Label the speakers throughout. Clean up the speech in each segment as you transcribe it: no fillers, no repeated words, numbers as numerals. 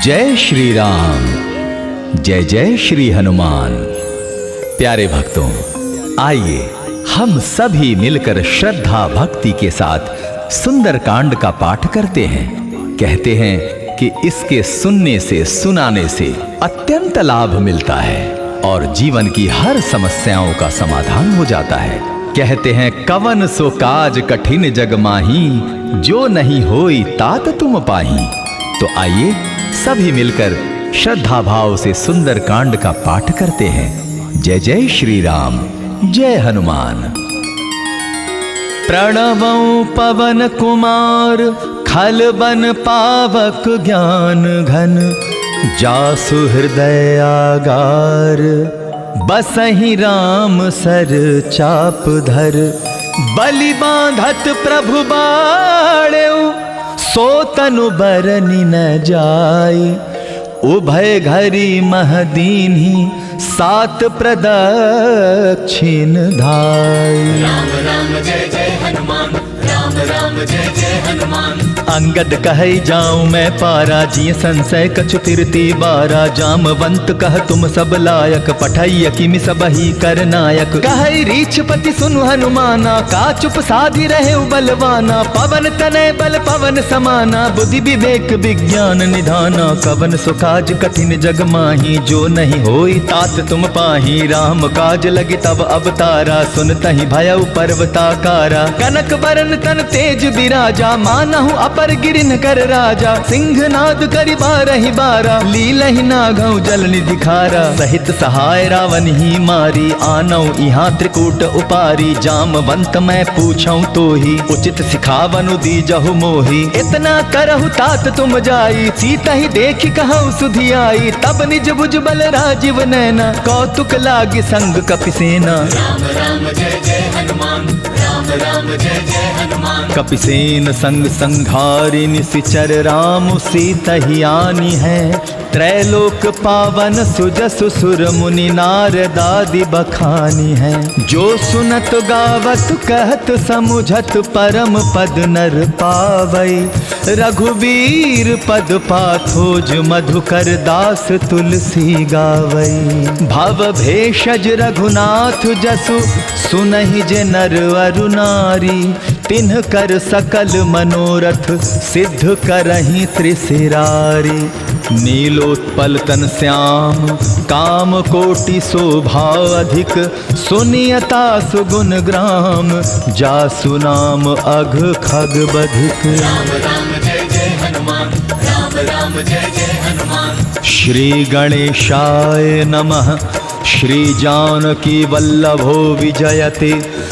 Speaker 1: जय श्री राम, जय जय श्री हनुमान। प्यारे भक्तों, आइए हम सभी मिलकर श्रद्धा भक्ति के साथ सुंदर कांड का पाठ करते हैं। कहते हैं कि इसके सुनने से, सुनाने से अत्यंत लाभ मिलता है और जीवन की हर समस्याओं का समाधान हो जाता है। कहते हैं कवन सो काज कठिन जग माही, जो नहीं होई तात तुम पाही। तो आइए सभी मिलकर श्रद्धा भाव से सुंदर कांड का पाठ करते हैं। जय जय श्री राम, जय हनुमान। प्रणवं पवन कुमार, खल बन पावक ज्ञान घन, जासु हृदय आगार, बसहि राम सर चाप धर। बलि बांधत प्रभु बाड़ेउ, सो तनु बरनि न जाय। उभय घरी मह दीन्ही, सात प्रदक्षिण धाय।
Speaker 2: राम राम जय जय हनुमान, राम राम जय जय हनुमान।
Speaker 1: अंगद कहै जाऊं मैं पारा, जिय संशय कछु फिरती बारा। जामवंत कह तुम सब लायक, पठैय किमि सबहि कर नायक। कहै रीछपति सुनु हनुमाना, का चुप साधि रहे बलवाना। पवन तनय बल पवन समाना, बुद्धि विवेक विज्ञान निधाना। कवन सो काज कठिन जग माही, जो नहीं होई तात तुम पाही। राम काज लगी तब अवतारा, सुनतहि भयउ पर्वताकारा। कनक बरन तन तेज बिराजा, मानहु अपर गिरिन कर राजा। सिंहनाद करि बारहि बारा, लीलहि नागौ जल निधि खारा। सहित सहाय रावण ही मारी, आनौ इहाँ त्रिकूट उपारी। जामवंत मैं पूछऊं तोहि, उचित सिखावनु दीजहु मोहि। इतना करहु तात तुम जाई, सीतहि देखि कहु सुधियाई। तब निज भुज बल राजीव नैना, कौतुक लागी संग कपिसेना।
Speaker 2: राम राम जय जय हनुमान, राम राम जय जय हनुमान।
Speaker 1: कपिसेन संग संघारि निशिचर, राम सीतहि आनी है। त्रैलोक पावन सुजसु सुर मुनि नारदादि बखानी है। जो सुनत गावत कहत समुझत, परम पद नर पावै। रघुवीर पद पाथोज, मधुकर दास तुलसी गावै। भव भेषज रघुनाथ जसु, सुनहि जे नर अरु नारी। तिन्ह कर सकल मनोरथ, सिद्ध करहि त्रिशिरारी। नीलोत्पल तन श्याम, काम कोटि शोभा अधिक। सुनियता सुगुण ग्राम, जासु नाम अघ खग बधिक।
Speaker 2: राम राम जय जय हनुमान, राम राम जय जय हनुमान।
Speaker 1: श्री गणेशाय नमः। श्री जानकी वल्लभो विजयते।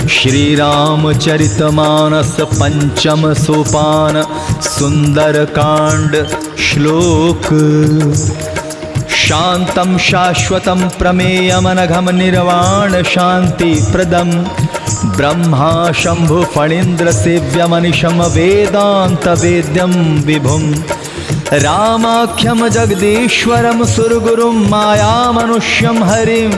Speaker 1: श्री रामचरितमानस पंचम सोपान। सुंदर कांड श्लोक। शांतं शाश्वतं प्रमेयमनघं निर्वाण शांति प्रदम। ब्रह्मा शंभु फणीन्द्र सेव्यमनिशम, वेदांत वेद्यं विभुम। रामाख्यम जगदीश्वरम, सुरगुरुम माया मनुष्यम हरिम।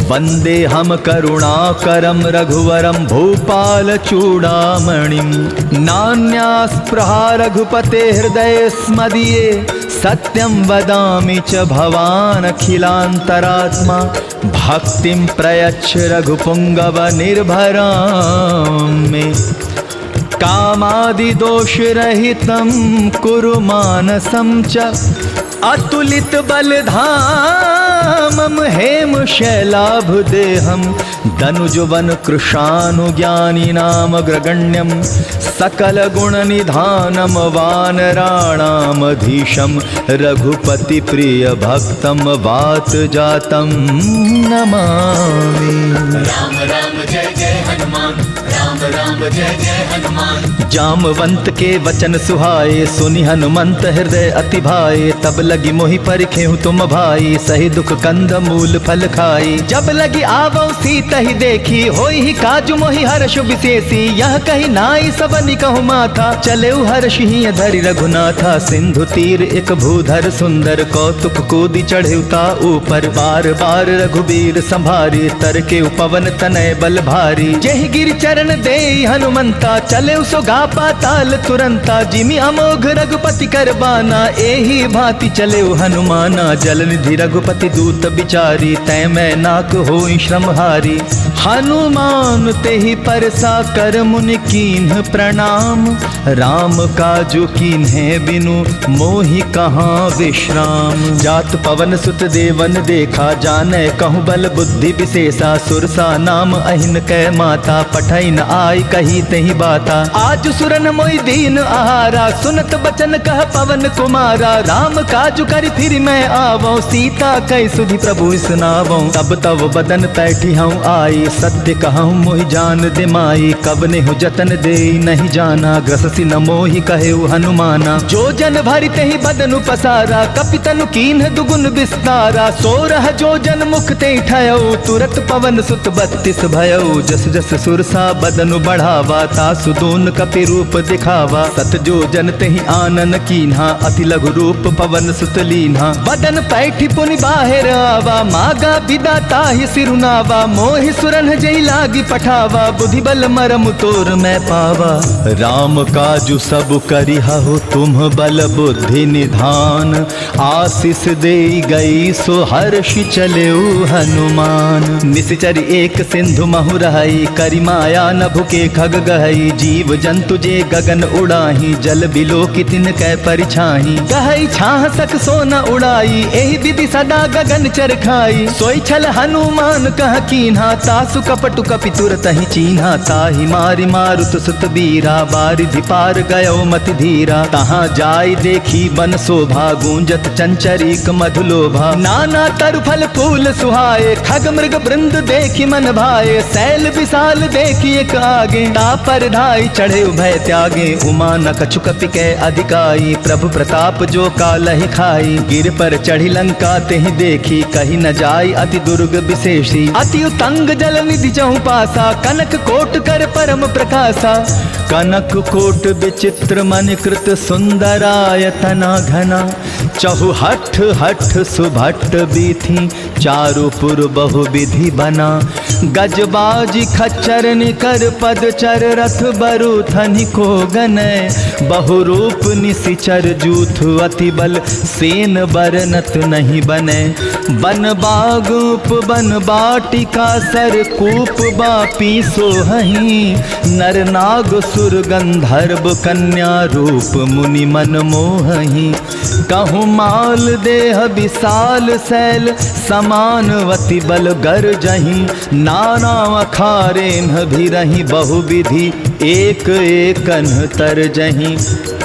Speaker 1: वंदे हम करुणाकरम, रघुवरम भूपाल चूड़ामणिम। नान्यास्पृहा रघुपते हृदये स्मदीये, सत्यं वदामि च भवान् अखिलान्तरात्मा। भक्तिं प्रयच्छ रघुपुंगव निर्भरां मे। कामादि दोष रहितं कुरु मानसं च। अतुलित बलधामं हेम शैलाभदेहं। दनुजवन कृशानुज्ञानिनाम ग्रगण्यं। सकल गुण निधानम वानराणामधीशं। रघुपति प्रिय भक्तम वात जातं नमामि।
Speaker 2: राम राम जय जय हनुमान, राम राम जय जय हनुमान।
Speaker 1: जामवंत के वचन सुहाए, सुनि हनुमंत हृदय अति भाए। तब लगी मोहि परिखेहु तुम भाई, सही दुख कंद मूल फल खाई। जब लगी आवौ सीतहि देखी, होई ही काजु मोहि हर्ष विशेषी। यह कही नाई सबनि कहु माथा, चलेउ हर्ष ही धरि रघुनाथा। सिंधु तीर एक भूधर सुंदर, कौतुक कूदि चढ़ेउ ता ऊपर। बार बार रघुबीर संभारी, तर के पवन तनय बल भारी। जेहि गिर चरण शरण दे हनुमंता, चले सोगा पाताल तुरंता। जिमि अमोघ रघुपति कर बाना, एही भांति चले हनुमाना। जल निधि रघुपति दूत बिचारी, तै मैं नाक होई श्रमहारी। हनुमान तेहि परसा कर मुनि कीन्ह प्रणाम। राम काजु कीन्हे बिनु मोहि कहाँ विश्राम। जात पवन सुत देवन देखा, जानै कहूँ बल बुद्धि विशेषा। सुरसा नाम अहिन कै माता, पठै न आई कही तही बाता। आज सुरन मोहि दीन आहारा, सुनत बचन कह पवन कुमारा। राम काजु करि फिर मैं आवो, सीता कै सुधि प्रभु सुनावो। तब तब बदन पैठी हूँ आई, सत्य कहूँ मोहि जान दे माई। कब ने हो जतन दे नहीं जाना, ग्रससी न मोहि कहे हनुमाना। जो जन भरि तेहि बदनु पसारा, कपितनु कीन्ह दुगुन विस्तारा। सोरह जो जन मुख ते ठयऊ, तुरत पवन सुत 32 भयऊ। जस जस सुरसा बदनु बढ़ावा, तासु दोन कपि रूप दिखावा। सत जो जन तेहि आनन कीन्हा, अति लघु रूप पवन सुत लीन्हा। बदन पैठी पुनि बाहिर आवा, मागा बिदा ताहि सिरुनावा। मोहि सुरन जई लागी पठावा, बुद्धि बल मरम तोर मैं पावा। राम काजु सब करिहु तुम बल बुद्धि निधान। आशीष दे गई सो हर्ष चलेउ हनुमान। निश्चर एक सिंधु महु रहई, करि माया न भुके खग गहई। जीव जंतु जे गगन उड़ाही, जल बिलो कितिन कै परिछाही। गहई छाह सक सो न उड़ाई, एहि विधि सदा गगन चर खाई। सोई छल हनुमान कह कीन्हा, तासु कपटु कपि तुरत ही चीन्हा। ताहि मारि मारुत सुत बीरा, बारिधि पार गयो मति धीरा। तहाँ जाय देखी बन शोभा, गूंजत चंचरीक मधुलोभा। नाना तरु फल फूल सुहाए, खग मृग वृंद देखी मन भाए। शैल विशाल देखी एक आगे, तापर ढाई चढ़े उभय त्यागे। उमा न कछु कपि कै अधिकाई, प्रभु प्रताप जो कालहि खाई। गिर पर चढ़ी लंका तेहि देखी, कही न जाय अति दुर्ग विशेषी। अति उतंग जल निधि चहु पासा, कनक कोट कर परम प्रकाशा। कनक कोट विचित्र मन कृत, सुंदरायतना घना। चहु हठ हठ सुभट बीथी, चारुपुर बहु विधि बना। गजबाजी खच्चर निकर पद चर, रथ बरु थनि को गनय। बहुरूप निशिचर जूथ, अति बल सेन बरनत नहीं बने। बन बाग उपवन बाटिका, सर कूप बापी सोहहीं। नर नाग सुर गंधर्व, कन्या रूप मुनि मन मोहहीं। कहूँ माल देह विशाल शैल, समानवती बल गर जहीं। नाना अखारे भी रही, बहुविधि एक एकन तर जहीं।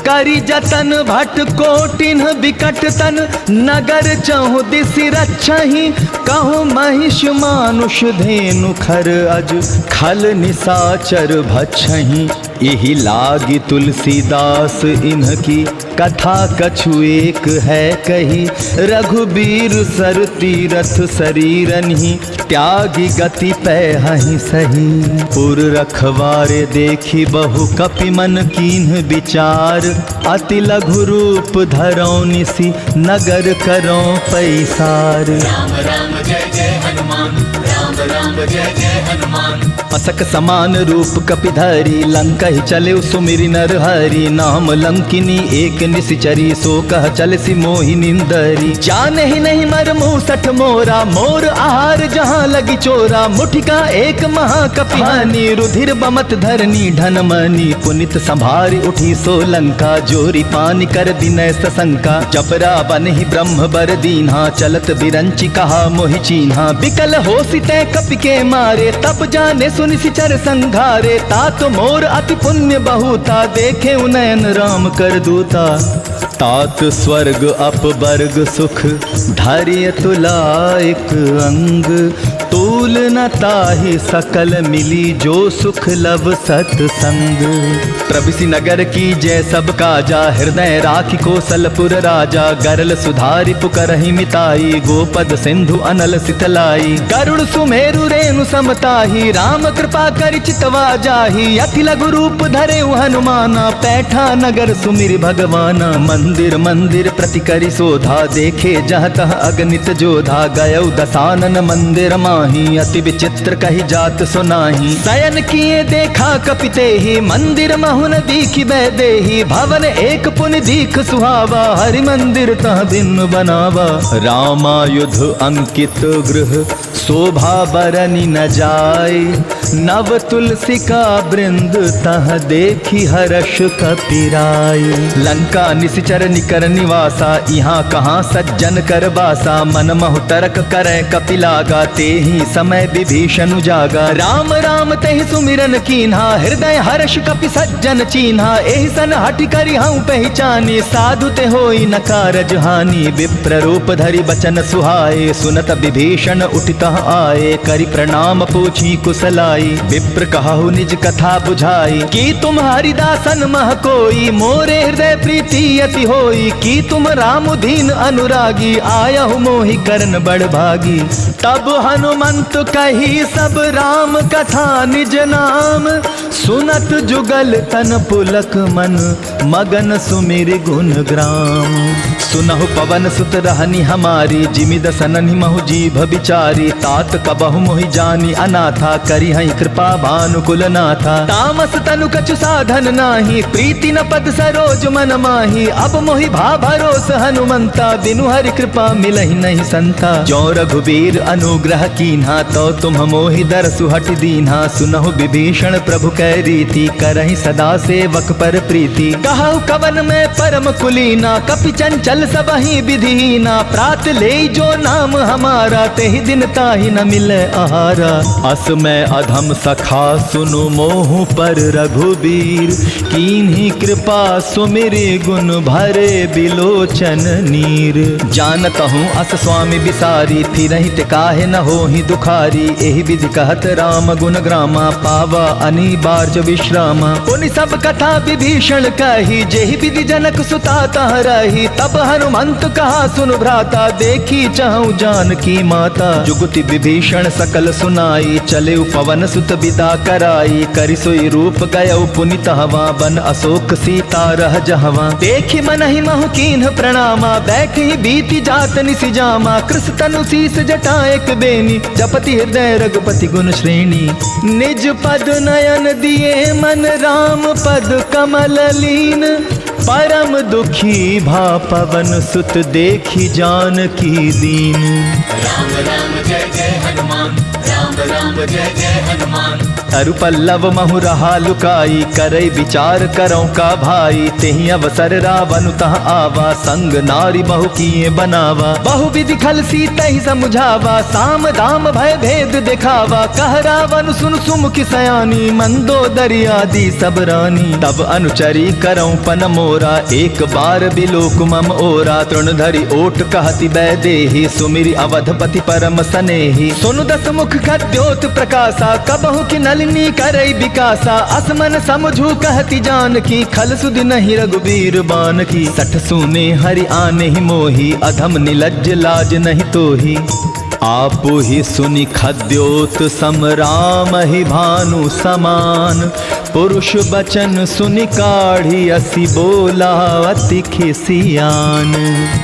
Speaker 1: करी जतन भट कोटिन विकट तन, नगर चहु दिसि रक्षहि। कहूँ महिष मानुष धेनु खर अज, खल निसाचर भक्षहि। यही लागी तुलसीदास इनकी, कथा कछु एक है कही। रघुबीर सर तीरथ शरीरनि, त्यागी गति पैहहि सही। पुर रखवारे देखी बहु कपि मन कीन्ह विचार। अति लघु रूप धरौ निसि, नगर करौ पैसार।
Speaker 2: राम राम जय जय हनुमान, राम राम जय जय हनुमान।
Speaker 1: असक समान रूप कपिधरी, लंकहि चले सुमिरि नर हरि। नाम लंकिनी एक निशिचरी, सो कह चल सि मोहि निंदरी। जाने ही नहीं मर मूसठ मोरा, मोर आहार जहाँ लगी चोरा। मुठिका एक महाकपिहानी, रुधिर बमत धरनी ढन मनी। पुनित संभारी उठी सो लंका, जोरी पानी कर विनय सशंका। जपरा बन ही ब्रह्म बर दीन्हा, चलत बिरंचि कहा मोहि चीन्हा। बिकल होसि तै कपि के मारे, तब जाने सुनि सिचर संघारे। तात मोर अति पुण्य बहुता, देखे उनयन राम कर दूता। तात स्वर्ग अपवर्ग सुख, धैर्य तुलाइक अंग। तूल न ताहि सकल मिली, जो सुख लब सतसंग। प्रभिसि नगर की जय सब काजा, हृदय राखि कौशलपुर राजा। गरल सुधारि पुकरहि मिताई, गोपद सिंधु अनल सितलाई। गरुड़ सुमेरु रेणु समताही, राम कृपा करि चितवा जाही। अति लघु रूप धरे हनुमाना, पैठा नगर सुमिरि भगवाना। मंदिर मंदिर प्रति करि शोधा, देखे जह तह अगणित जोधा। गयौ दसानन मंदिर मा माही, अति विचित्र कही जात सुनाही। शयन किए देखा कपिते ही, मंदिर महुन दीखि बैदेही। भवन एक पुन दीख सुहावा, हरि मंदिर तह बिन बनावा। रामायुध अंकित गृह, शोभा बरनी न जाय। नव तुलसी का वृंद, तह देखी हर्ष कपिराय। लंका निशिचर निकर निवासा, यहाँ कहाँ सज्जन कर बासा। मन महु तरक करे कपिलागा, ते ही समय विभीषण जागा। राम राम तेहि सुमिरन कीन्हा, हृदय हर्ष कपि सज्जन चीन्हा। एहि सन हटि करि हऊँ पहचानी, साधु ते होई न कारज हानि। विप्र रूप धरि बचन सुहाए, सुनत विभीषण उठितः आए। करि प्रणाम पूछी कुशलाई, विप्र कहु निज कथा बुझाई। की तुम हरिदासन मह कोई, मोरे हृदय प्रीति अति होई। की तुम राम दीन अनुरागी, आयहु मोहि करन बड़ भागी। तब हनुमंत कही सब राम कथा निज नाम। सुनत जुगल तन पुलक मन, मगन सुमिर गुण ग्राम। सुनहु पवन सुत रहनी हमारी, जिमिद सननि महु जीभ बिचारी। तात कबहु मोहि जानी अनाथा, करी हई कृपा भानुकुल नाथा। तामस तनु कछु साधन नाही, प्रीति न पद सरोज मन माही। अब मोहि भा भरोस हनुमंता, बिनु हरि कृपा मिलहि नहीं संता। जो रघुबीर अनुग्रह कीन्हा, तो तुम मोहि दरसु हटि दीन्हा। सुनहु विभीषण प्रभु कै रीति, करहि सदा सेवक पर प्रीति। कहु कवन में परम कुलीना, कपि चंचल सबहि विधिहीना। प्रात ले जो नाम हमारा, तेहि दिन ताहि न मिले आहारा। अस मैं अधम सखा सुनु मोहु पर रघुबीर। कीन्ही कृपा सुमिरि गुण भरे बिलोचन नीर। जानत हूँ अस स्वामी बिसारी, फिरहि ते काहे न होहि दुखारी। एहि विधि कहत राम गुण ग्रामा, पावा अनिबार्ज विश्रामा। पुनि सब कथा विभीषण कही, जेहि विधि जनक सुता तह रही। तब हनुमंत कहा सुन भ्राता, देखी चाहूं जानकी माता। जुगति विभीषण सकल सुनाई, चले पवन सुत विदा कराई। करि सोई रूप गयौ पुनि तहवा, बन अशोक सीता रह जहवा। देखि मनहि महु कीन्ह प्रणामा, बैठि बीति जात निसि जामा। कृस तनु शीस जटा एक बेनी, जपति हृदय रघुपति गुण श्रेणी। निज पद नयन दिए मन, राम पद कमल लीन। परम दुखी भा पवन सुत, देखी जानकी दीन।
Speaker 2: राम राम जय जय हनुमान, राम राम जय जय हनुमान।
Speaker 1: तरु पल्लव महु रहा लुकाई, करई विचार करौ का भाई। तेहि अवसर रावण तह आवा, संग नारी बहु किए बनावा। बहु विधि खल सीतहि समुझावा, साम दाम भय भेद दिखावा। कह रावण सुन सुमुखि सयानी, मंदोदरी आदि सब रानी। तब अनुचरी करौ पन मोरा, एक बार बिलोक मम ओरा। तृण धरि ओट कहति बैदेही, सुमिरि अवधपति परम सनेही। सुनु दस मुख खद्योत प्रकाशा, कबहु कि नलिनी करई विकासा। असमन समझू कहति जानकी, खल सुधि नहीं रघुबीर बान की। सठ सुने हरि आने ही मोही, अधम निलज्ज लाज नहीं तोही। आपु ही सुनि खद्योत सम, राम ही भानु समान। पुरुष बचन सुनि काढ़ी, असी बोला अति खिसियान।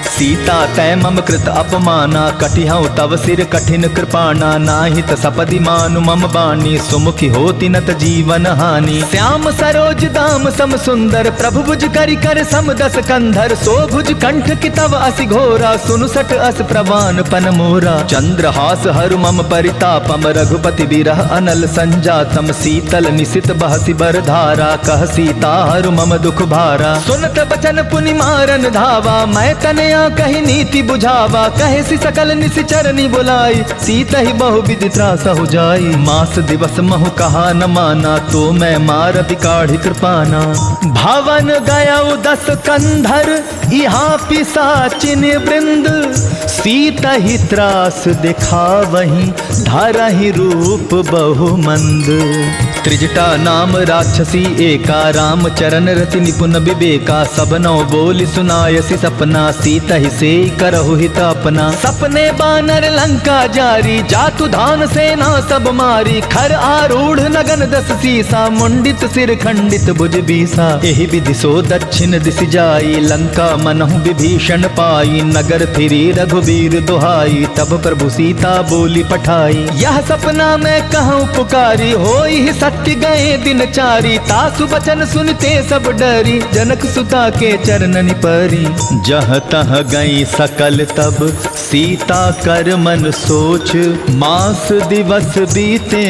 Speaker 1: सीता तै मम कृत अपमाना, कटिहउ तव सिर कठिन कृपाणा। नाहित सपदि मानु मम बानी, सुमुखी होति नत जीवन हानि। श्याम सरोज दाम सम सुंदर, प्रभु भुज करि कर सम दस कंधर। सो भुज कंठ की तव असि घोरा, सुनु सट अस प्रवान पन मोरा। चंद्रहास हरु मम परितापम, रघुपति बिरह अनल संजातम। शीतल निशित बहसि बर धारा, कह सीता हरु मम दुख भारा। सुनत बचन पुनि मारन धावा, मैं तनया कही नीति बुझावा। कहे सी सकल निशिचरनि बुलाई, सीता ही बहु विधि त्रास हो जाई। मास दिवस महु कहा न माना, तो मैं मार बिकाढ़ी कृपाना। भवन गया 10 कंधर, यहाँ पिशाचिन वृंद। सीता ही त्रास दिखावहीं, धरहि रूप बहु मंद। त्रिजटा नाम राक्षसी एका, राम चरण रति निपुण विवेका। सब नौ बोली सुनायसी सपना, सीता ही से करहु हित अपना। सपने बानर लंका जारी, जातु धान सेना सब मारी। खर आरूढ़ नगन दस सीसा, मुंडित सिर खंडित भुज बीसा। एहि विधि सो दक्षिण दिश जाई, लंका मनहु विभीषण पाई। नगर फिरी रघुबीर दुहाई, तब प्रभु सीता बोली पठाई। यह सपना मैं कहूँ पुकारी, होई ही सत्य गए दिन चारी। तासु बचन सुनते सब डरी, जनक सुता के चरणन परी। जह तह गई सकल तब सीता कर मन सोच, मास दिवस बीते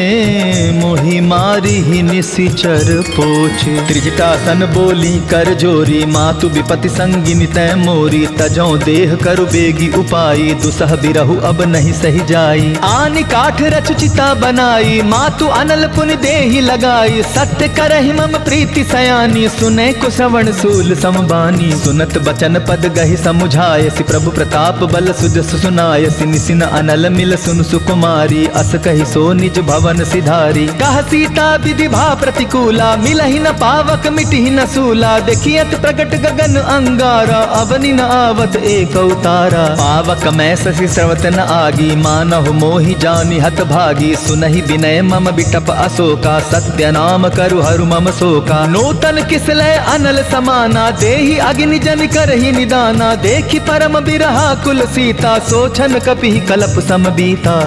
Speaker 1: मोहि मारी ही निशिचर पोछ। त्रिजटासन बोली कर जोरी, मातु विपति संगिनी तै मोरी। तजौ देह करु बेगी उपाई, दुसह बिरहु अब नहीं सही जाई। आनि काठ रच चिता बनाई, मातु अनल पुन देहि लगाई। सत्य करहि मम प्रीति सयानी, सुने को श्रवण सूल समबानी। सुनत बचन पद गहि समुझायसि, प्रभु प्रताप बल सुजस सुनायसि। निसिन अनल मिल सुन सुकुमारी, अस कहि सो निज भवन सिधारी। कह सीता विधि भा प्रतिकूला, मिलहि न पावक मिटहि न सूला। देखियत प्रगट गगन अंगारा, अवनि न आवत एक अवतारा। पावक मैं शशि स्रवत न आगी, मानहु मोहि जानि हत भागी। सुनहि विनय मम बिटप अशोका, सत्य नाम करु हरु मम शोका। नूतन किसलय अनल समाना, देहि अग्नि जन करहि निदाना। देखि परम बिरहा कुल सीता, सोचन कपि कलप सम बीता।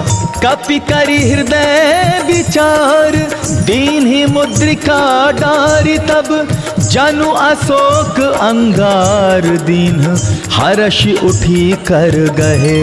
Speaker 1: कपि करि हृदय विचार, दीन्हि मुद्रिका डारि। तब जनु अशोक अंगार, दीन हर्ष उठी कर गहे।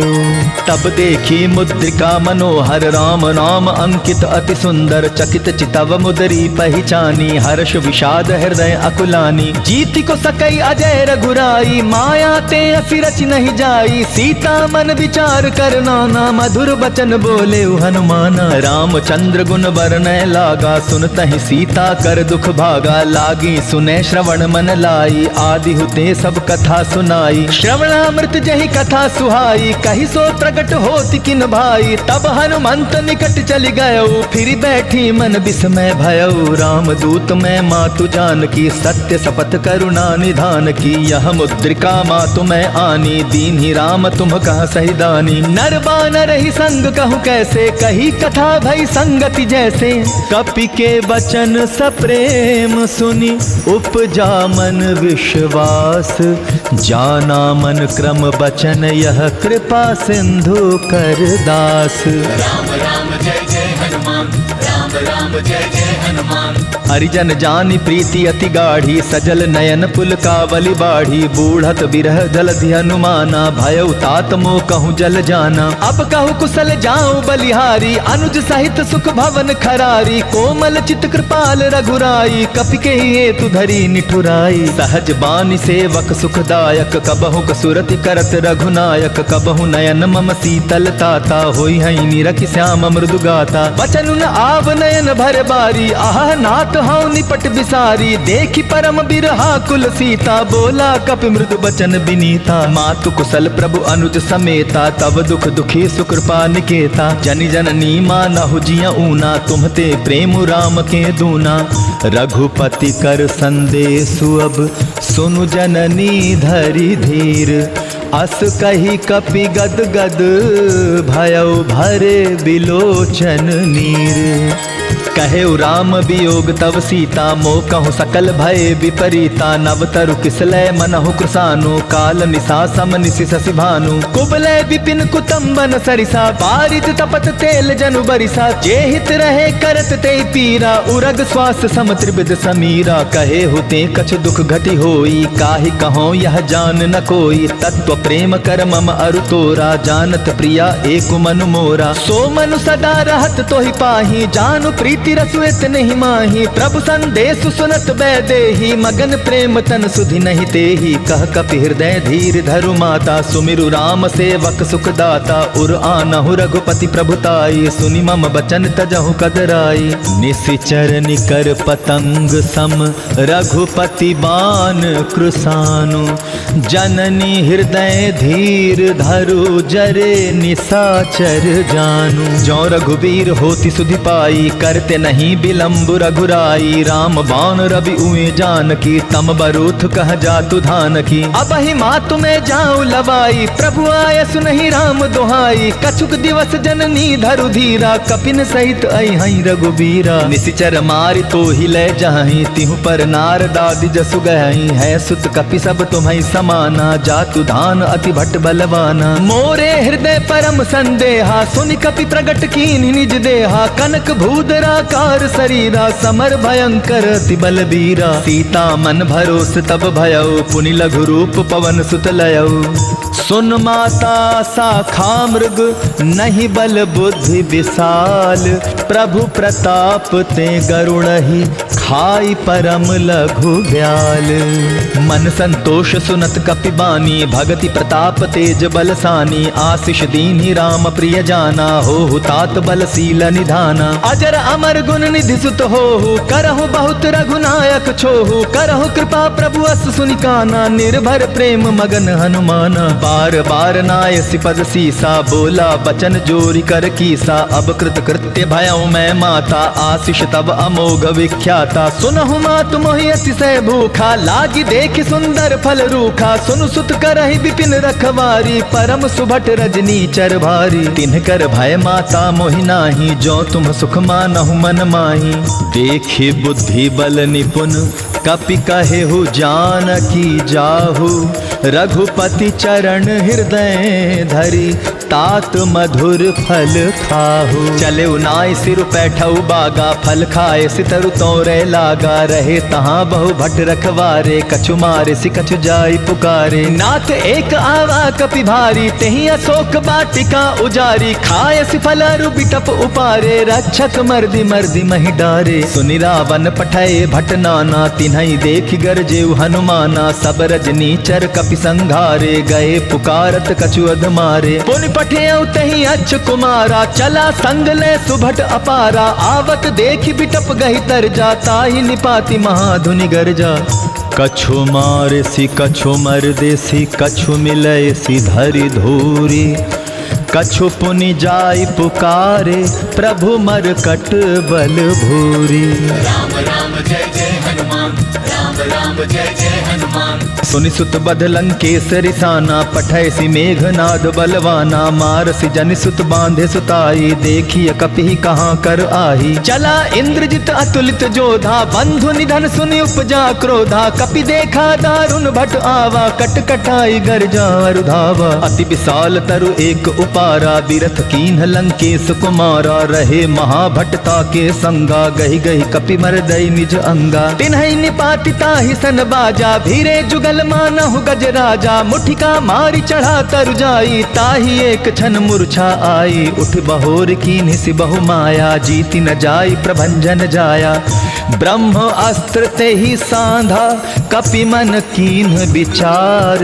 Speaker 1: तब देखी मुद्रिका मनोहर, राम नाम अंकित अति सुंदर। चकित चितव मुदरी पहचानी, हर्ष विषाद हृदय अकुलानी। जीति को सकई अजय रघुराई, माया ते असि रच नहीं जाई। सीता मन विचार कर नाना, मधुर बचन बोले हनुमाना। रामचंद्र गुण वर्णय लागा, सुनतहि सीता कर दुख भागा। लागी सुने श्रवण मन लाई, आदि हुते सब कथा सुनाई। श्रवणामृत जहि कथा सुहाई, कहि सो प्रगट होति किन भाई। तब हनुमंत निकट चली गयो, फिर बैठी मन विस्मय भयो। राम दूत मैं मातु जानकी, सत्य शपथ करुणा निधान की। यह मुद्रिका मातु मैं आनी, दीन ही राम तुम कह सही दानी। नर बानर ही संग कहूँ कैसे, कही कथा भई संगति जैसे। कपि के वचन सप्रेम सुनी, उपजा मन विश्वास। जाना मन क्रम बचन, यह कृपा सिंधु कर दास।
Speaker 2: राम राम जय जय हनुमान, राम राम जय जय हनुमान।
Speaker 1: हरिजन जानि प्रीति अति गाढ़ी, सजल नयन पुलकावली बाढ़ी। बूढ़त बिरह जलधि हनुमाना, भयउ तात मोह कहूँ जल जाना। अब कहूँ कुशल जाऊं बलिहारी, अनुज सहित सुख भवन खरारी। कोमल चित कृपाल रघुराई, कपि के हेतु धरी निठुराई। सहज बानी सेवक सुखदायक, कबहु कसुरति करत रघुनायक। कबहु नयन मम शीतल ताता, होई हई निरखि श्याम मृदु गाता। बचन न आव नयन भर बारी, आह नाथ हऊ निपट बिसारी। देखि परम बिरहा कुल सीता, बोला कपि मृदु बचन बिनीता। मातु कुशल प्रभु अनुज समेता, तब दुख दुखी सुकृपा निकेता। जनि जननी मानहु जिया ऊना, तुम्हते प्रेम राम के दूना। रघुपति कर संदेशु अब, सुनु जननी धरि धीर। अस कही कपि गद गद, भयउ भरे बिलोचन नीर। कहे राम वियोग तव सीता, मोह कहूँ सकल भय विपरीता। नव तरु किसलय मनहु कृसानु, काल निशा सम निशि शशि भानु। कुबलय विपिन कुतुम्बन सरिसा, बारिज तपत तेल जनु बरिसा। जे हित रहे करत ते पीरा, उरग श्वास सम त्रिविध समीरा। कहे हुते कछ दुख घटी होई, काहि कहो यह जान न कोई। तत्व प्रेम कर मम अरु तोरा, जानत प्रिया एक मनु मोरा। सो मनु सदा रहत तोहि पाही, जानु प्रीति रसुएत नहीं माही। प्रभु संदेश सुनत बैदेही, मगन प्रेम तन सुधि नहीं तेही। कह कपि हृदय धीर धरु माता, सुमिरु राम सेवक सुखदाता। उर आनहु रघुपति प्रभुताई, सुनि मम बचन तजहु कदराई। निशिचर निकर पतंग सम, रघुपति बान कृसानु। जननी हृदय धीर धरु, जरे निशाचर जानु। जो रघुबीर होति सुधि पाई, कर करते नहीं विलम्ब रघुराई, राम बाण रवि उए जानकी, तम बरूथ कह जातु धान की। अब ही मातु में जाऊं लवाई, प्रभु आय सुनहि राम दोहाई, कछुक दिवस जननी धरु धीरा, कपिन सहित अहि रघुबीरा। निशिचर मारि तो ही ले जहीं, तिहु पर नारदादि जसु गहीं, है सुत कपि सब तुम्हि समाना, जातु धान अति भट बलवाना। मोरे हृदय परम संदेहा, सुनि कपि प्रगट कीन्हि निज देहा, कनक भूधराकार शरीरा, समर भयंकर अति बलबीरा। सीता मन भरोस तब भयउ, पुनि लघु रूप पवन सुत लयउ, सुन माता साखा मृग नहीं बल बुद्धि विशाल, प्रभु प्रताप ते गरुड़हि खाई परम लघु ब्याल। मन संतोष सुनत कपि बानी, भगति प्रताप तेज बलसानी, आशीष दीन्हि राम प्रिय जाना, हो तात बलशील निधाना। अजर अमर गुण निधि सुत होहु, करहु बहुत रघुनायक छोहु, करहु कृपा प्रभु अस सुनिकाना, निर्भर प्रेम मगन हनुमाना। बार बार नायसि पद सीसा, बोला बचन जोरी कर कीसा, अब कृत कृत्य भयउ मैं माता, आशीष तब अमोघ विख्याता। सुनहु मातु मोहि अतिशय भूखा, लागी देखि सुंदर फल रूखा, सुनु सुत करहि विपिन रखवारी, परम सुभट रजनी चर भारी। तिनकर भय माता मोहि नाही, जो तुम सुख मानहु मन माही, देखि बुद्धि बल निपुण कपि कहेहु जानकी जाहु, रघुपति चरण हृदय धरि, तात मधुर फल खाहु। चले नाय सिर पैठऊ बागा, फल खाए सितरु तोरे लागा, रहे तहाँ बहु भट रखवारे, कछु मारे सि कछु जाई पुकारे। नाथ एक आवा कपि भारी, तेहि अशोक बाटिका उजारी, खाए सि फल अरु बिटप उपारे, रक्षक मर्दि मर्दि महि डारे। सुनि रावण पठय भट नाना, तिन्हई देख गरजेउ हनुमाना, सब रजनी चर कपि संघारे, गए पुकारत कछु अध मारे। पुनि पठेउ तहि अच्छ कुमारा, चला संग ले सुभट अपारा, आवत देखि बिटप गहि तर जा, ताहि निपाति महाधुनि गर्जा। कछु मारे सि कछु मर्दे सि, कछु मिलय सि धरि धूरी, कछु पुनि जाय पुकारे, प्रभु मरकट बल भूरी।
Speaker 2: राम राम जय जय हनुमान, राम राम जय जय हनुमान।
Speaker 1: सुनि सुत बध लंकेश रिसाना, पठय सि मेघनाद बलवाना, मारसि जनि सुत बांधे सुताई, देखिय कपि कहाँ कर आही। चला इंद्रजित अतुलित जोधा, बंधु निधन सुनि उपजा क्रोधा, कपि देखा दारुण भट आवा, कट कटाई गर्जा अरु धावा। अति विशाल तरु एक उपारा, बिरथ कीन्ह लंकेश कुमारा, रहे महाभटता के संगा, गहि गहि कपि मरदई निज अंगा। तिन्हई निपाति ताहि सन बाजा, भीरे जुगल मानहु गज राजा, मुठिका मारी चढ़ा तरु जाई, ताहि एक क्षण मूर्छा आई। उठ बहोर कीन्हि सि बहु माया, जीति न जाई प्रभंजन जाया। ब्रह्म अस्त्र तेहि सांधा, कपि मन कीन्ह विचार,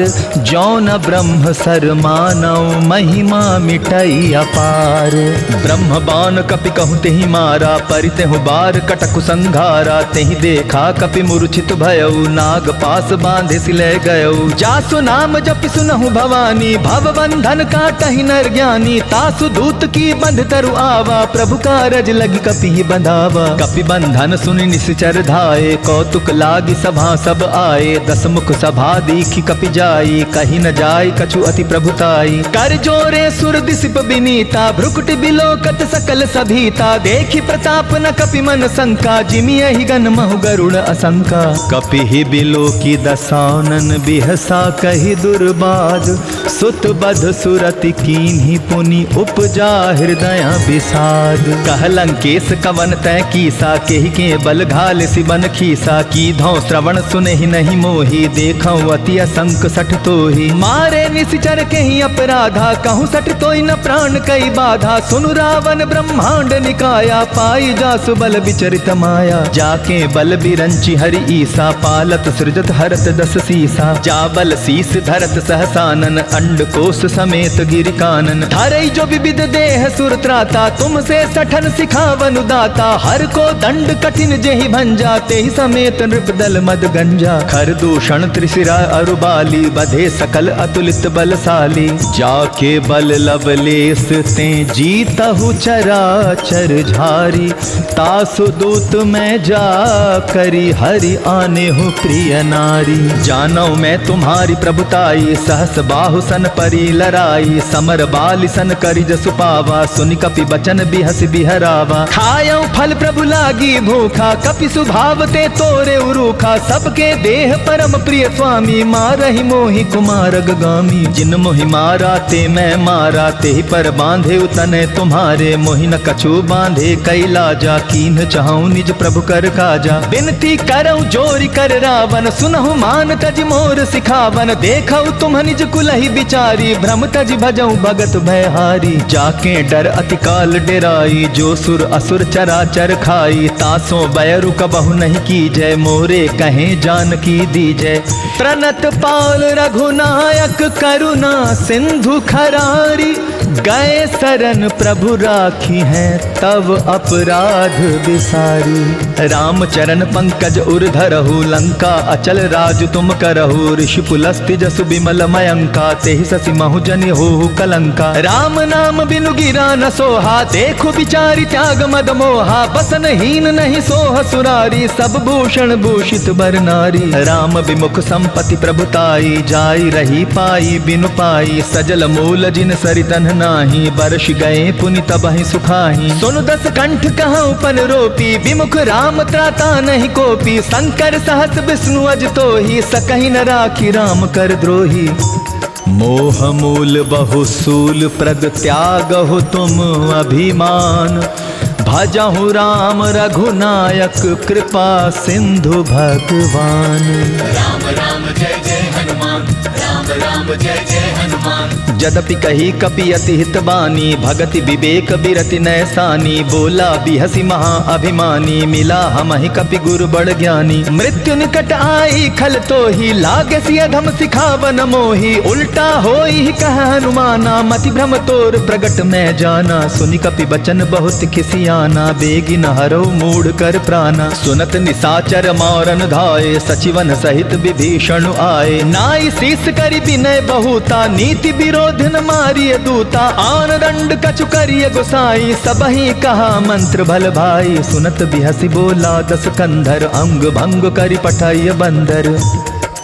Speaker 1: जौन ब्रह्म सर मानव, महिमा मिटई अपार। ब्रह्म बाण कपि कहु तेहि मारा, परितेहु बार कटकु संघारा, तेहि देखा कपि मूर्छित भयउ, नाग पास बांधे सिले गयउ। जासु नाम जपि सुनहु भवानी, भव बंधन काटहि नर ज्ञानी, तासु दूत की बंध तरु आवा, प्रभु कारज लगी कपि ही बंधावा। कपि बंधन सुनि निश्चर धाये, कौतुक लागी सभा सब आए, दस मुख सभा दीखि कपि जाई, कहि न जाय कछु अति प्रभुताई। कर जोरे सुर दिसिप बिनीता, भ्रुकुट बिलोकत सकल सभीता, देखि प्रताप न कपि मन शंका, जिमियहि गन महु गरुड़ असंका। कपि ही बिलोकी दसानन, बिहसा कहि दुर्बाद, सुत बध सुरति कीन्हि पुनि उपजा हृदय विषाद। कह लंकेश कवन तै कीसा, केहि के बल घाल सि बन खीसा, कीधौ श्रवण सुनहि नहीं मोहि, देखौ अति असंक सठ तोहि। मारे निशिचर केहि अपराधा, कहूँ सठ तोहि न प्राण कई बाधा, सुनु रावण ब्रह्मांड निकाया, पाई जासु बल विचरित माया। जाके बल बिरंचि हरि ईसा, पालत सृजत हरत दस सीसा। जाबल शीस धरत सहसानन अंडकोश समेत गिर कानन। धरई जो विविध देह सुर त्राता तुमसे सठन सिखावन दाता। हर को दंड कठिन जेहि भंजा तेहि समेत नृपदल मद गंजा। खर दूषण त्रिशिरा अरुबाली बधे सकल अतुलित बलशाली। जाके बल लवलेस ते जीतहु चराचर झारी। तासु दूत मैं जा करी हरि आने हो प्रिय नारी। जानौ मैं तुम्हारी प्रभुताई सहस बाहु सन परी लराई। समर बाली सन करि जसु पावा सुनि कपि बचन बिहस बिहरावा। खायौ फल प्रभु लागी भूखा कपि सुभाव ते तोरे उरूखा। सबके देह परम प्रिय स्वामी मारहि मोहि कुमारग गामी। जिन मोहि मारा ते मैं मारा तेहि पर बांधे उतने तुम्हारे। मोहि न कछु बांधे कैलाजा कीन्ह चाहूं निज प्रभु कर काजा। बिनती करौ जोरि कर रावण सुनहु मान तज मोर सिखावन। देखौ तुम निज कुलहि बिचारी भ्रम तज भजौ भगत भयहारी। जाके डर अति काल डेराई जो सुर असुर चराचर खाई। तासों बैरु कबहु नहीं कीजय मोरे कहें जानकी दीजय। प्रणत पाल रघुनायक करुणा सिंधु खरारी। गए शरण प्रभु राखी हैं तब अपराध विसारी। राम चरण पंकज उर धरहु लंका अचल राज तुम करहु। ऋषि पुलस्त्य जसु बिमल मयंका तेहि ससि महु जनि होहु कलंका। राम नाम बिनु गिरा न सोहा देखु बिचारी त्याग मद मोहा। बसन हीन नहीं सोह सुरारी सब भूषण भूषित बर नारी। राम विमुख संपत्ति प्रभुताई जाई रही पाई बिनु पाई। सजल मूल जिन सरितन नाही बरष गए पुनि तबहि सुखाही। सुनु दस कंठ कहूँ पन रोपी विमुख राम त्राता नहीं कोपी। शंकर सहस विष्णु अज तोहि सकहि न राखी राम कर द्रोही। मोह मूल बहुसूल प्रग त्याग हो तुम अभिमान। भजहु राम रघुनायक कृपा सिंधु भगवान।
Speaker 2: राम राम जय जय हनुमान राम राम जय जय हनुमान।
Speaker 1: जदपि कही कपि अति हित बानी भगति विवेक बिरति नैसानी। बोला बिहसी महा अभिमानी मिला हमहि कपि गुरु बड़ ज्ञानी। मृत्यु निकट आई खल तोहि लागे सिय अधम सिखावन मोहि। उल्टा होई कह हनुमाना मति भ्रम तोर प्रगट मैं जाना। सुनि कपि बचन बहुत खिसियाना बेगी न हरो मूढ़ कर प्राणा। सुनत निसाचर मारन धाये सचिवन सहित विभीषण आए। नाई शीस करि विनय बहुता नीति विरोध न मारिय दूता। आन दंड कछु करिय गोसाई सबहि कहा मंत्र भल भाई। सुनत बिहसी बोला दस कंधर अंग भंग करि पठाइय बंदर।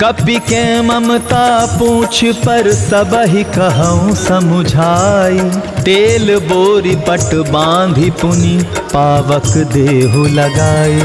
Speaker 1: कपि के ममता पूछ पर सबहि कहूँ समुझाई। तेल बोरी पट बांधि पुनि पावक देहु लगाई।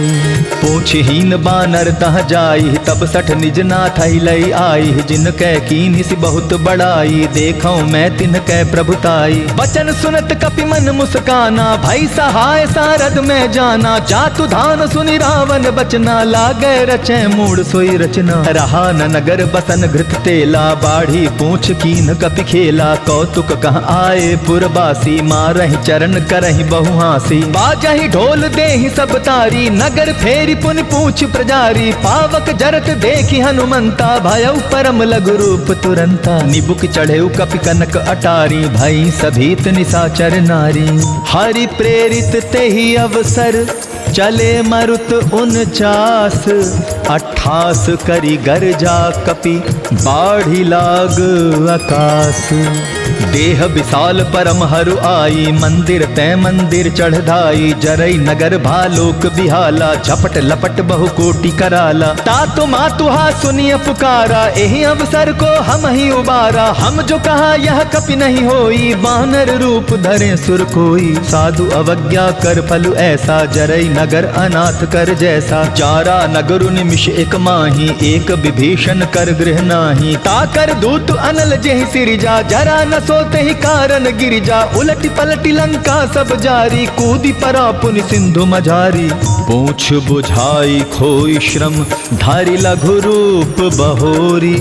Speaker 1: पूछहीन बानर तह जाई तब सठ निज नाथ लई आई। जिन कै कीन्हि सि बहुत बड़ाई देखौ मैं तिन कै प्रभुताई। वचन सुनत कपि मन मुस्काना भई सहाय सारद में जाना। जातु धान सुनि रावण बचना लागे रचै मूढ़ सोई रचना। रहा न नगर बसन घृत तेला बाढ़ी पूछ कीन कपि खेला। कौतुक कहाँ आए पुरबासी मारहि चरण करहि बहु हासी। बाजहि ढोल देहि सब तारी नगर फेरी पुनि पूछ प्रजारी। पावक जरत देखि हनुमंता भयउ परम लघु रूप तुरंता। निबुक चढ़ेउ कपि कनक अटारी भई सभीत निसाचर नारी। हरि प्रेरित तेहि अवसर चले मरुत 49 28 करी गर्जा कपि बाढ़ी लाग आकाश। देह विशाल परम हरु आई मंदिर तै मंदिर चढ़धाई। जरई नगर भालोक बिहाला झपट लपट बहु कोटि कराला। तातु मातुहा सुनिय पुकारा एहि अवसर को हम ही उबारा। हम जो कहा यह कपि नहीं होई बानर रूप धरे सुर कोई। साधु अवज्ञा कर फल ऐसा जरई नगर अनाथ कर जैसा। चारा नगर निमिष एक माही एक विभीषण कर गृह नाही। ताकर दूत अनल जेहि सिरिजा जरा न सोते ही कारण गिरिजा। उलटी पलटी लंका सब जारी कूदी परा पुनि सिंधु मझारी। पूछ बुझाई खोई श्रम धारी लघु रूप बहोरी।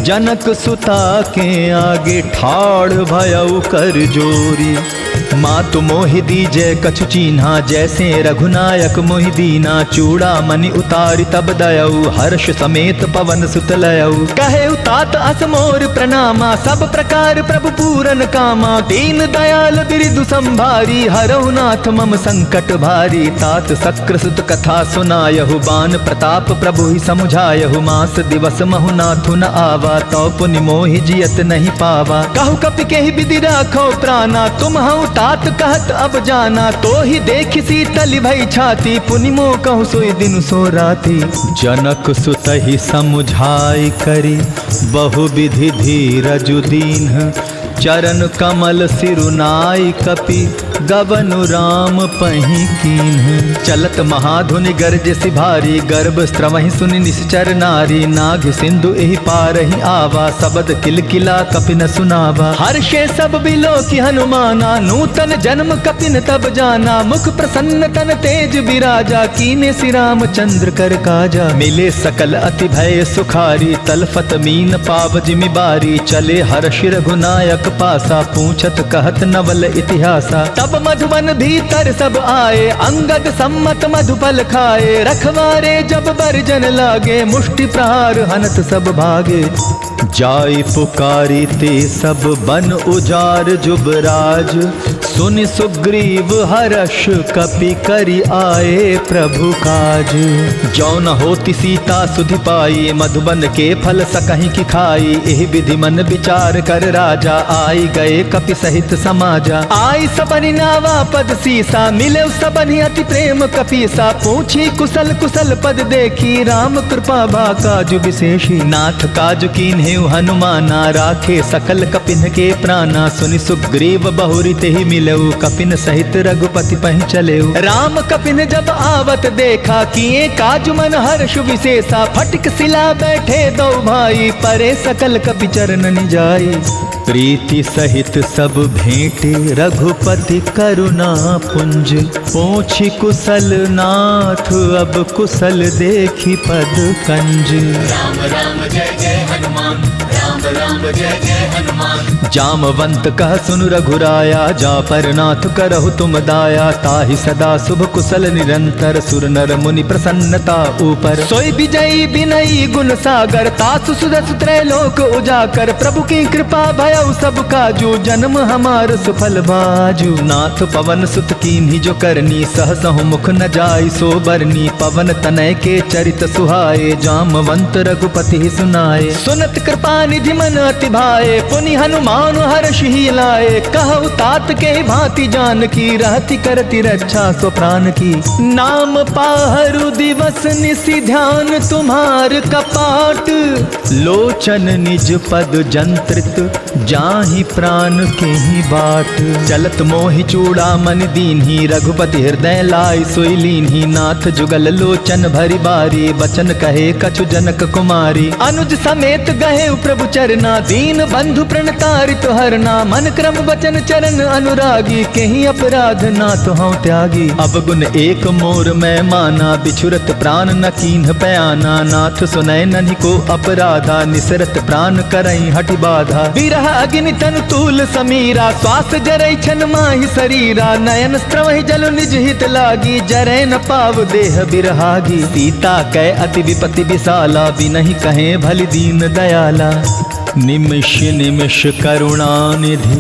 Speaker 1: जनक सुता के आगे ठाड़ भयउ कर जोरी। मातु मोहि दीजै कछु चीन्हा, जैसे रघुनायक मोहि दीना। चूड़ा मणि उतारि तब दयऊ, हर्ष समेत पवन सुत लयऊ। कहे तात अस मोर प्रणामा, सब प्रकार प्रभु पूरन कामा। दीन दयाल बिरदु संभारी, हरहु नाथ मम संकट भारी। तात शक्र सुत कथा सुनायहु, बान प्रताप प्रभु ही समुझायहु। मास दिवस महु नाथु न आवा, तो पुनि मोहि जियत नहीं पावा। कहु कपि केहि विधि राखो प्राणा, तुम हऊ तात कहत अब जाना। तो ही देख शीतल भई छाती, पुनि मो कहु सोई दिन सो राती। जनक सुत ही समुझाई करी, बहु विधि धीरजु दीन्ह। चरण कमल सिरुनाई कपि, गबनु राम पही कीन्ह। चलत महाधुनि गर्ज सिभारी, गर्भ स्त्रवहि सुनि निश्चर नारी। नाग सिंधु एहि पारहि आवा, सबद किलकिला कपिन सुनावा। हर्षे सब बिलो की हनुमाना, नूतन जन्म कपिन तब जाना। मुख प्रसन्न तन तेज विराजा, कीने श्री राम चंद्र कर काजा। मिले सकल अति भय सुखारी, तलफत मीन पाव जिमि बारी। चले हर्ष रघुनायक पासा, पूछत कहत नवल इतिहासा। तब मधुबन भीतर सब आए, अंगद सम्मत मधुफल खाए। रखवारे जब बरजन लागे, मुष्टि प्रहार हनत सब भागे। जाई पुकारी ते सब बन उजार जुबराज। सुनि सुग्रीव हर्ष कपि करि आए प्रभु काज। जो न होती सीता सुधि पाई, मधुबन के फल सकहीं की खाई। एहि विधि मन विचार कर राजा, आई गए कपि सहित समाजा। आई सबनि नावा पद सीसा, मिले सबनि अति प्रेम कपीसा। पूछी कुशल कुशल पद देखी, राम कृपा भा काजु विशेषी। नाथ काजु कीन्हेउ हनुमाना, राखे सकल कपिन के प्राणा। सुनि सुग्रीव बहुरी तेहि मिलऊ, कपिन सहित रघुपति पहि चलेऊ। राम कपिन जब आवत देखा, किए काजु मन हर्ष विशेषा। फटिक सिला बैठे दो भाई, परे सकल कपि चरणनि जाई। प्रीति सहित सब भेंटे, रघुपति करुणा पुंज। पूछी कुशल नाथ, अब कुशल देखी पद कंज।
Speaker 2: राम राम जय जय हनुमान, राम राम जय जय हनुमान।
Speaker 1: जामवंत कह सुनु रघुराया, जा पर नाथ करहु तुम दाया। ताहि सदा शुभ कुशल निरंतर, सुर नर मुनि प्रसन्नता ऊपर। सोई विजयी विनयी गुण सागर, तासु सुदस त्रैलोक उजाकर। प्रभु की कृपा भयउ सब काजू, जन्म हमार सुफल बाजू। नाथ पवन सुत कीन्ही जो करनी, सहसहु मुख न जाई सो बरनी। पवन तनय के चरित सुहाए, जामवंत रघुपति ही सुनाए। सुनत कृपा निधि मन अति भाए, पुनि हनुमान हर्ष ही लाए। कहु तात के भांति जान की, रहति करति रक्षा सो प्राण की। नाम पाहरु दिवस निसि ध्यान, तुम्हार कपाट। लोचन निज पद जंत्रित, जाहि प्राण के ही बाट। चलत मोहि चूड़ा मन दीन्ही, रघुपति हृदय लाई सोई लीन्ही। नाथ जुगल लोचन भरी बारी, बचन कहे कछु जनक कुमारी। अनुज समेत गहे प्रभु चरना, दीन बंधु प्रणतारित हरना। मन क्रम बचन चरण अनुरागी, केहि अपराध नाथ हूँ त्यागी। अब गुण एक मोर मैं माना, बिछुरत प्राण न कीन्ह पयाना। नाथ सुनय ननि को अपराधा, निसरत प्राण करई हटि बाधा। विरह अग्नि तनु तूल समीरा, श्वास जरै छन माहि शरीरा। नयन स्त्रवहि जल निज हित लागी, जरै न पाव देह बिरहागी। सीता कै अति विपति विशाला, बिनहि कहे भलि दीन दयाला। निमिष निमिष करुणा निधि,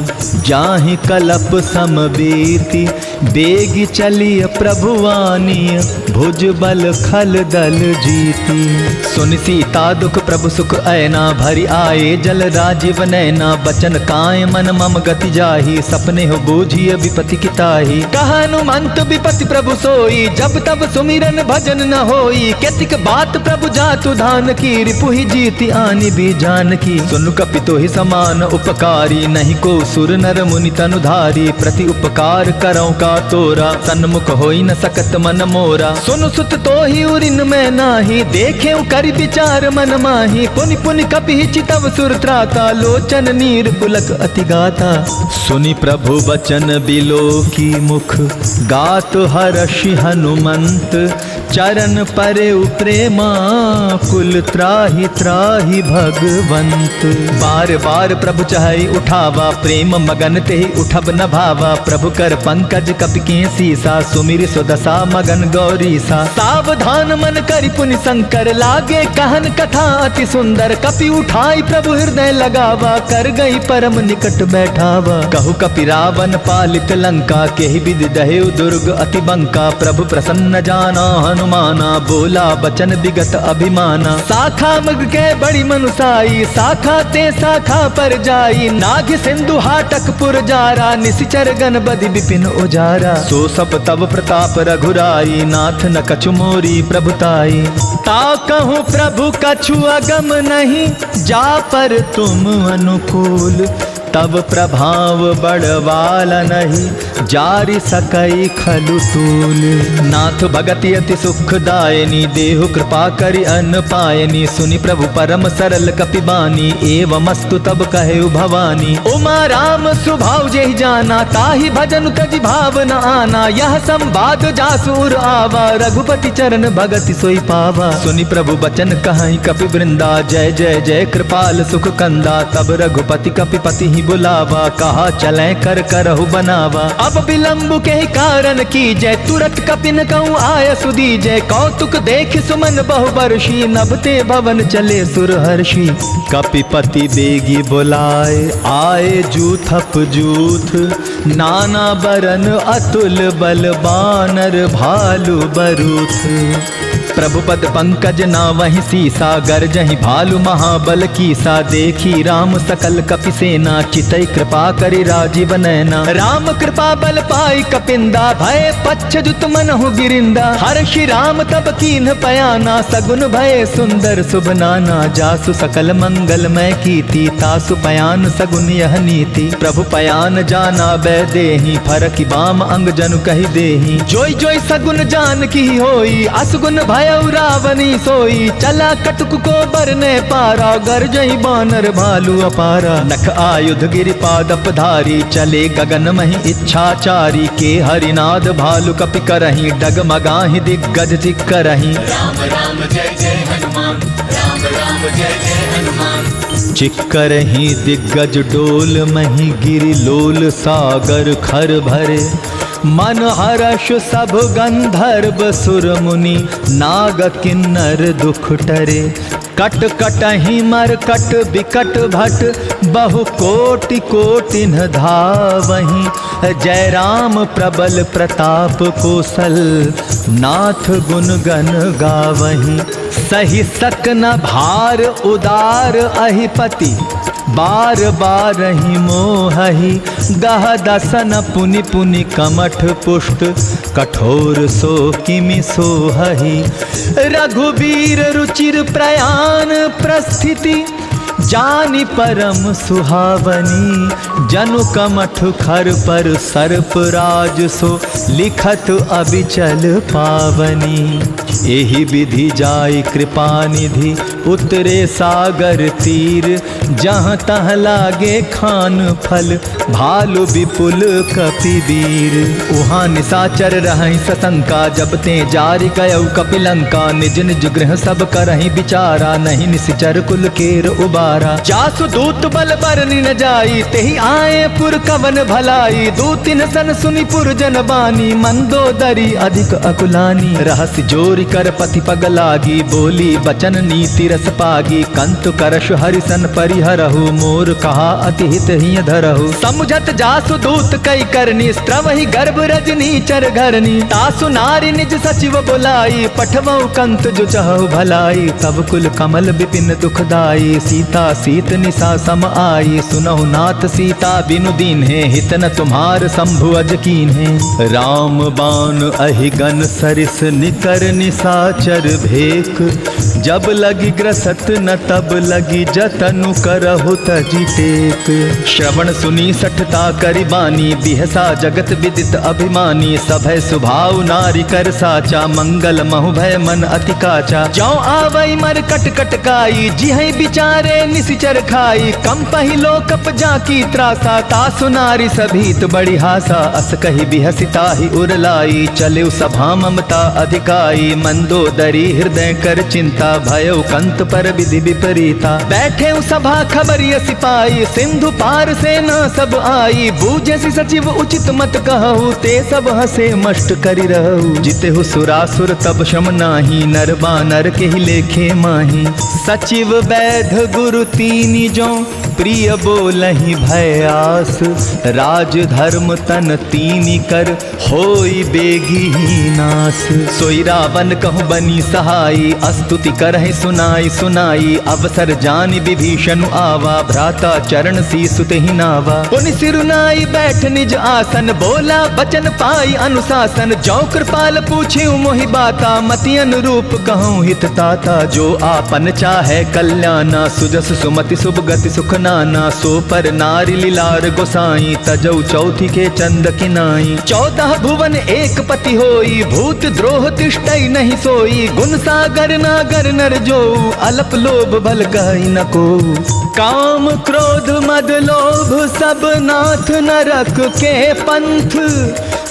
Speaker 1: जाहि कलप समबीति। बेग चलिय प्रभुवानिय, भुज बल खल दल जीती। सुन सीता दुख प्रभु सुख ऐना, भरि आए जल राजीव नैना। बचन काय मन मम गति जाहि, सपने हो बूझिय विपति किताहि। कहनुमंत विपति प्रभु सोई, जब तब सुमिरन भजन न होई। केतिक बात प्रभु जातु धान की, रिपुहि जीति आनि भी जान की। सुन कपितो ही समान उपकारी, नहीं को सुर नर मुनि तनुधारी। प्रति उपकार करौ का तोरा, सन्मुख होई न सकत मन मोरा। सुन सुत तो ही उरिन में नाही, देखे कर विचार मन माही। पुनि पुनि कपि चितव सुर त्राता, लोचन नीर पुलक अति गाता। सुनि प्रभु बचन बिलो की मुख, गात हर्षि हनुमंत। चरण परे प्रेमा कुल त्राहि त्राहि भगवंत। बार बार प्रभु चाहि उठावा प्रेम मगन ते उठब न भावा। प्रभु कर पंकज कपिके सीसा सुमिर सुदशा मगन गौरीसा। सावधान मन करि पुनि शंकर लागे कहन कथा अति सुंदर। कपि उठाई प्रभु हृदय लगावा कर गई परम निकट बैठावा। कहु कपि रावण पालित लंका केहि विधि दहेउ दुर्ग अति बंका। प्रभु प्रसन्न जाना हनुमाना बोला बचन विगत अभिमाना। साखा मग के बड़ी मनुसाई साखा ते शाखा पर जाई। नाग सिंधु हाटक पुर जारा निशिचर गण बधि विपिन उजारा। सो सब तब प्रताप रघुराई नाथ न कछु मोरी प्रभुताई। ता कहूँ प्रभु कछु अगम नहीं जा पर तुम अनुकूल। तब प्रभाव बड़वाला नहीं जारि सकई खलु तूल। नाथ भगति अति सुखदायनी देहु कृपा करि अन्न पायनी। सुनि प्रभु परम सरल कपि बानी एवमस्तु तब कहेउ भवानी। उमा राम स्वभाव जेहि जाना ताहि भजन तजि भाव न आना। यह संवाद जासुर आवा रघुपति चरण भगति सोई पावा। सुनि प्रभु बचन कहाई कपि वृंदा जय जय जय कृपाल सुख कंदा। तब रघुपति कपि पति ही बुलावा कहा चलें कर करहु बनावा। अब विलंब के कारण की जय तुरत कपिन कहूँ आय सुधी जय। कौतुक देख सुमन बहु बरसी नभते भवन चले सुरहर्षि। कपिपति बेगी बुलाए आए जूथप जूथ। नाना बरन अतुल बल बानर भालु बरूथ। प्रभु पद पंकज ना वही सीसा गरजहि भालु महाबल कीसा। देखी राम सकल कपि सेना चितई कृपा करि राजीव नैना। राम कृपा बल पाई कपिंदा भय पच्छ जुत मनहु गिरिंदा। हर्षि राम तब कीन्ह पयाना सगुन भय सुंदर शुभ नाना। जासु सकल मंगलमय कीर्ति तासु पयान सगुन यह नीति। प्रभु पयान जाना बै देहि फरकि बाम अंग जनु कहि देहि। जोई जोई सगुन जान की होई असगुन भय रावणी सोई। चला कटुक को बरने पारा गरजहि बानर भालु अपारा। नख आयुध गिरिपादप धारी चले गगन महि इच्छाचारी। के हरिनाद भालु कपि करहि डगमगाहि दिग्गज चिक्करहि।
Speaker 2: राम राम जय जय हनुमान राम राम जय जय हनुमान।
Speaker 1: चिक्करहि दिग्गज डोल महि गिरि लोल सागर खर भरे। मन हर्ष सब गंधर्व सुर मुनि नाग किन्नर दुख टरे। कट कटहि मरकट बिकट भट बहु कोटि कोटिन धावहि। जय राम प्रबल प्रताप कौशल नाथ गुण गण गावहि। सही सक न भार उदार अहिपति बार बार ही मोहहि। गह दसन पुनि पुनि कमठ पुष्ट कठोर सो किमि सोहहि। रघुबीर रुचिर प्रयाण प्रस्थिति जानि परम सुहावनी। जनु कमठ खर पर सर्प राज सो लिखत अबिचल पावनी। एहि विधि जाय कृपा निधि उतरे सागर तीर। जहाँ तह लागे खान फल भालु विपुल कपिवीर। उहाँ निशाचर रहहि सशंका जब ते जारि गयउ कपिलंका। निज निज गृह सब करहि विचारा नहीं निशिचर कुल केर उबारा। जासु दूत बल बरनि न जाई तेहि आए पुर कवन भलाई। दूतिन सन सुनि पुर जन बानी मंदोदरी अधिक अकुलानी। रहस्य जोरि कर पति पग लागी बोली बचन नीति रस पागी। कंतु करश हरिसन परिहरहु मोर कहा अति हित हिय धरहु। समुझत जासु दूत कई करनी स्त्रवहि गर्भ रजनी चर घरनी। तासु नारी निज सचिव बुलाई पठवउ कंत जो चहु भलाई। तब कुल कमल विपिन दुखदाई सीता सीत निशा सम आई। सुनहु नाथ सीता बिनु दीन है हित न तुम्हार शंभु अज कीन है। राम बाण अहि गन सरिस निकर निशाचर भेक जब लगी ग्रसत न तब लगी जतनु करहु तजी टेक। श्रवण सुनी सठता करि बानी बिहसा जगत विदित अभिमानी। सभय सुभाव नारी कर साचा मंगल महु भय मन अति काचा। जौ आवई मर कट कटकाई जिहै बिचारे निसिचर खाई। कम पहिलो कप जाकी त्रासा तासु नारी सभीत बड़ी हासा। अस कही बिहसिता ही उरलाई चले सभा ममता अधिकाई। मंदोदरी हृदय कर चिंता भयो कंत पर विधि विपरीता। बैठे सभा खबरिय सिपाही सिंधु पार से न सब आई। बूझे सी सचिव उचित मत कहू ते सब हसे मष्ट करि रहू। जिते हु सुरासुर तब शम नाही नर बानर के ही लेखे माही। सचिव वैध गुरु तीनी जो प्रिय बोलहि भय आस। राज धर्म तन तीनी कर होई बेगी ही नास। सोई रावण कहूँ बनी सहाई अस्तुति करहि सुनाई सुनाई। अवसर जानि विभीषण आवा भ्राता चरण शीसु तेहि नावा। पुनि सिरुनाई बैठ निज आसन बोला बचन पाई अनुशासन। जो कृपाल पूछ्यु मोहि बाता मति अनुरूप कहूँ हित ताता। जो आपन चाहे कल्याणा सुजस सुमति शुभ गति सुख नाना। सो पर नारी लीलार गोसाई तजौ चौथी के चंद किनाई। 14 भुवन एक पति होई भूत द्रोह तिष्ठै नहीं सोई। गुण सागर नागर नर जो अलप लोभ भल कहि न को। काम क्रोध मद लोभ सब नाथ नरक के पंथ।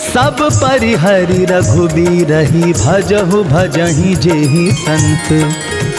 Speaker 1: सब परिहरि रघुबीरहि भजहु भजहि जेहि संत।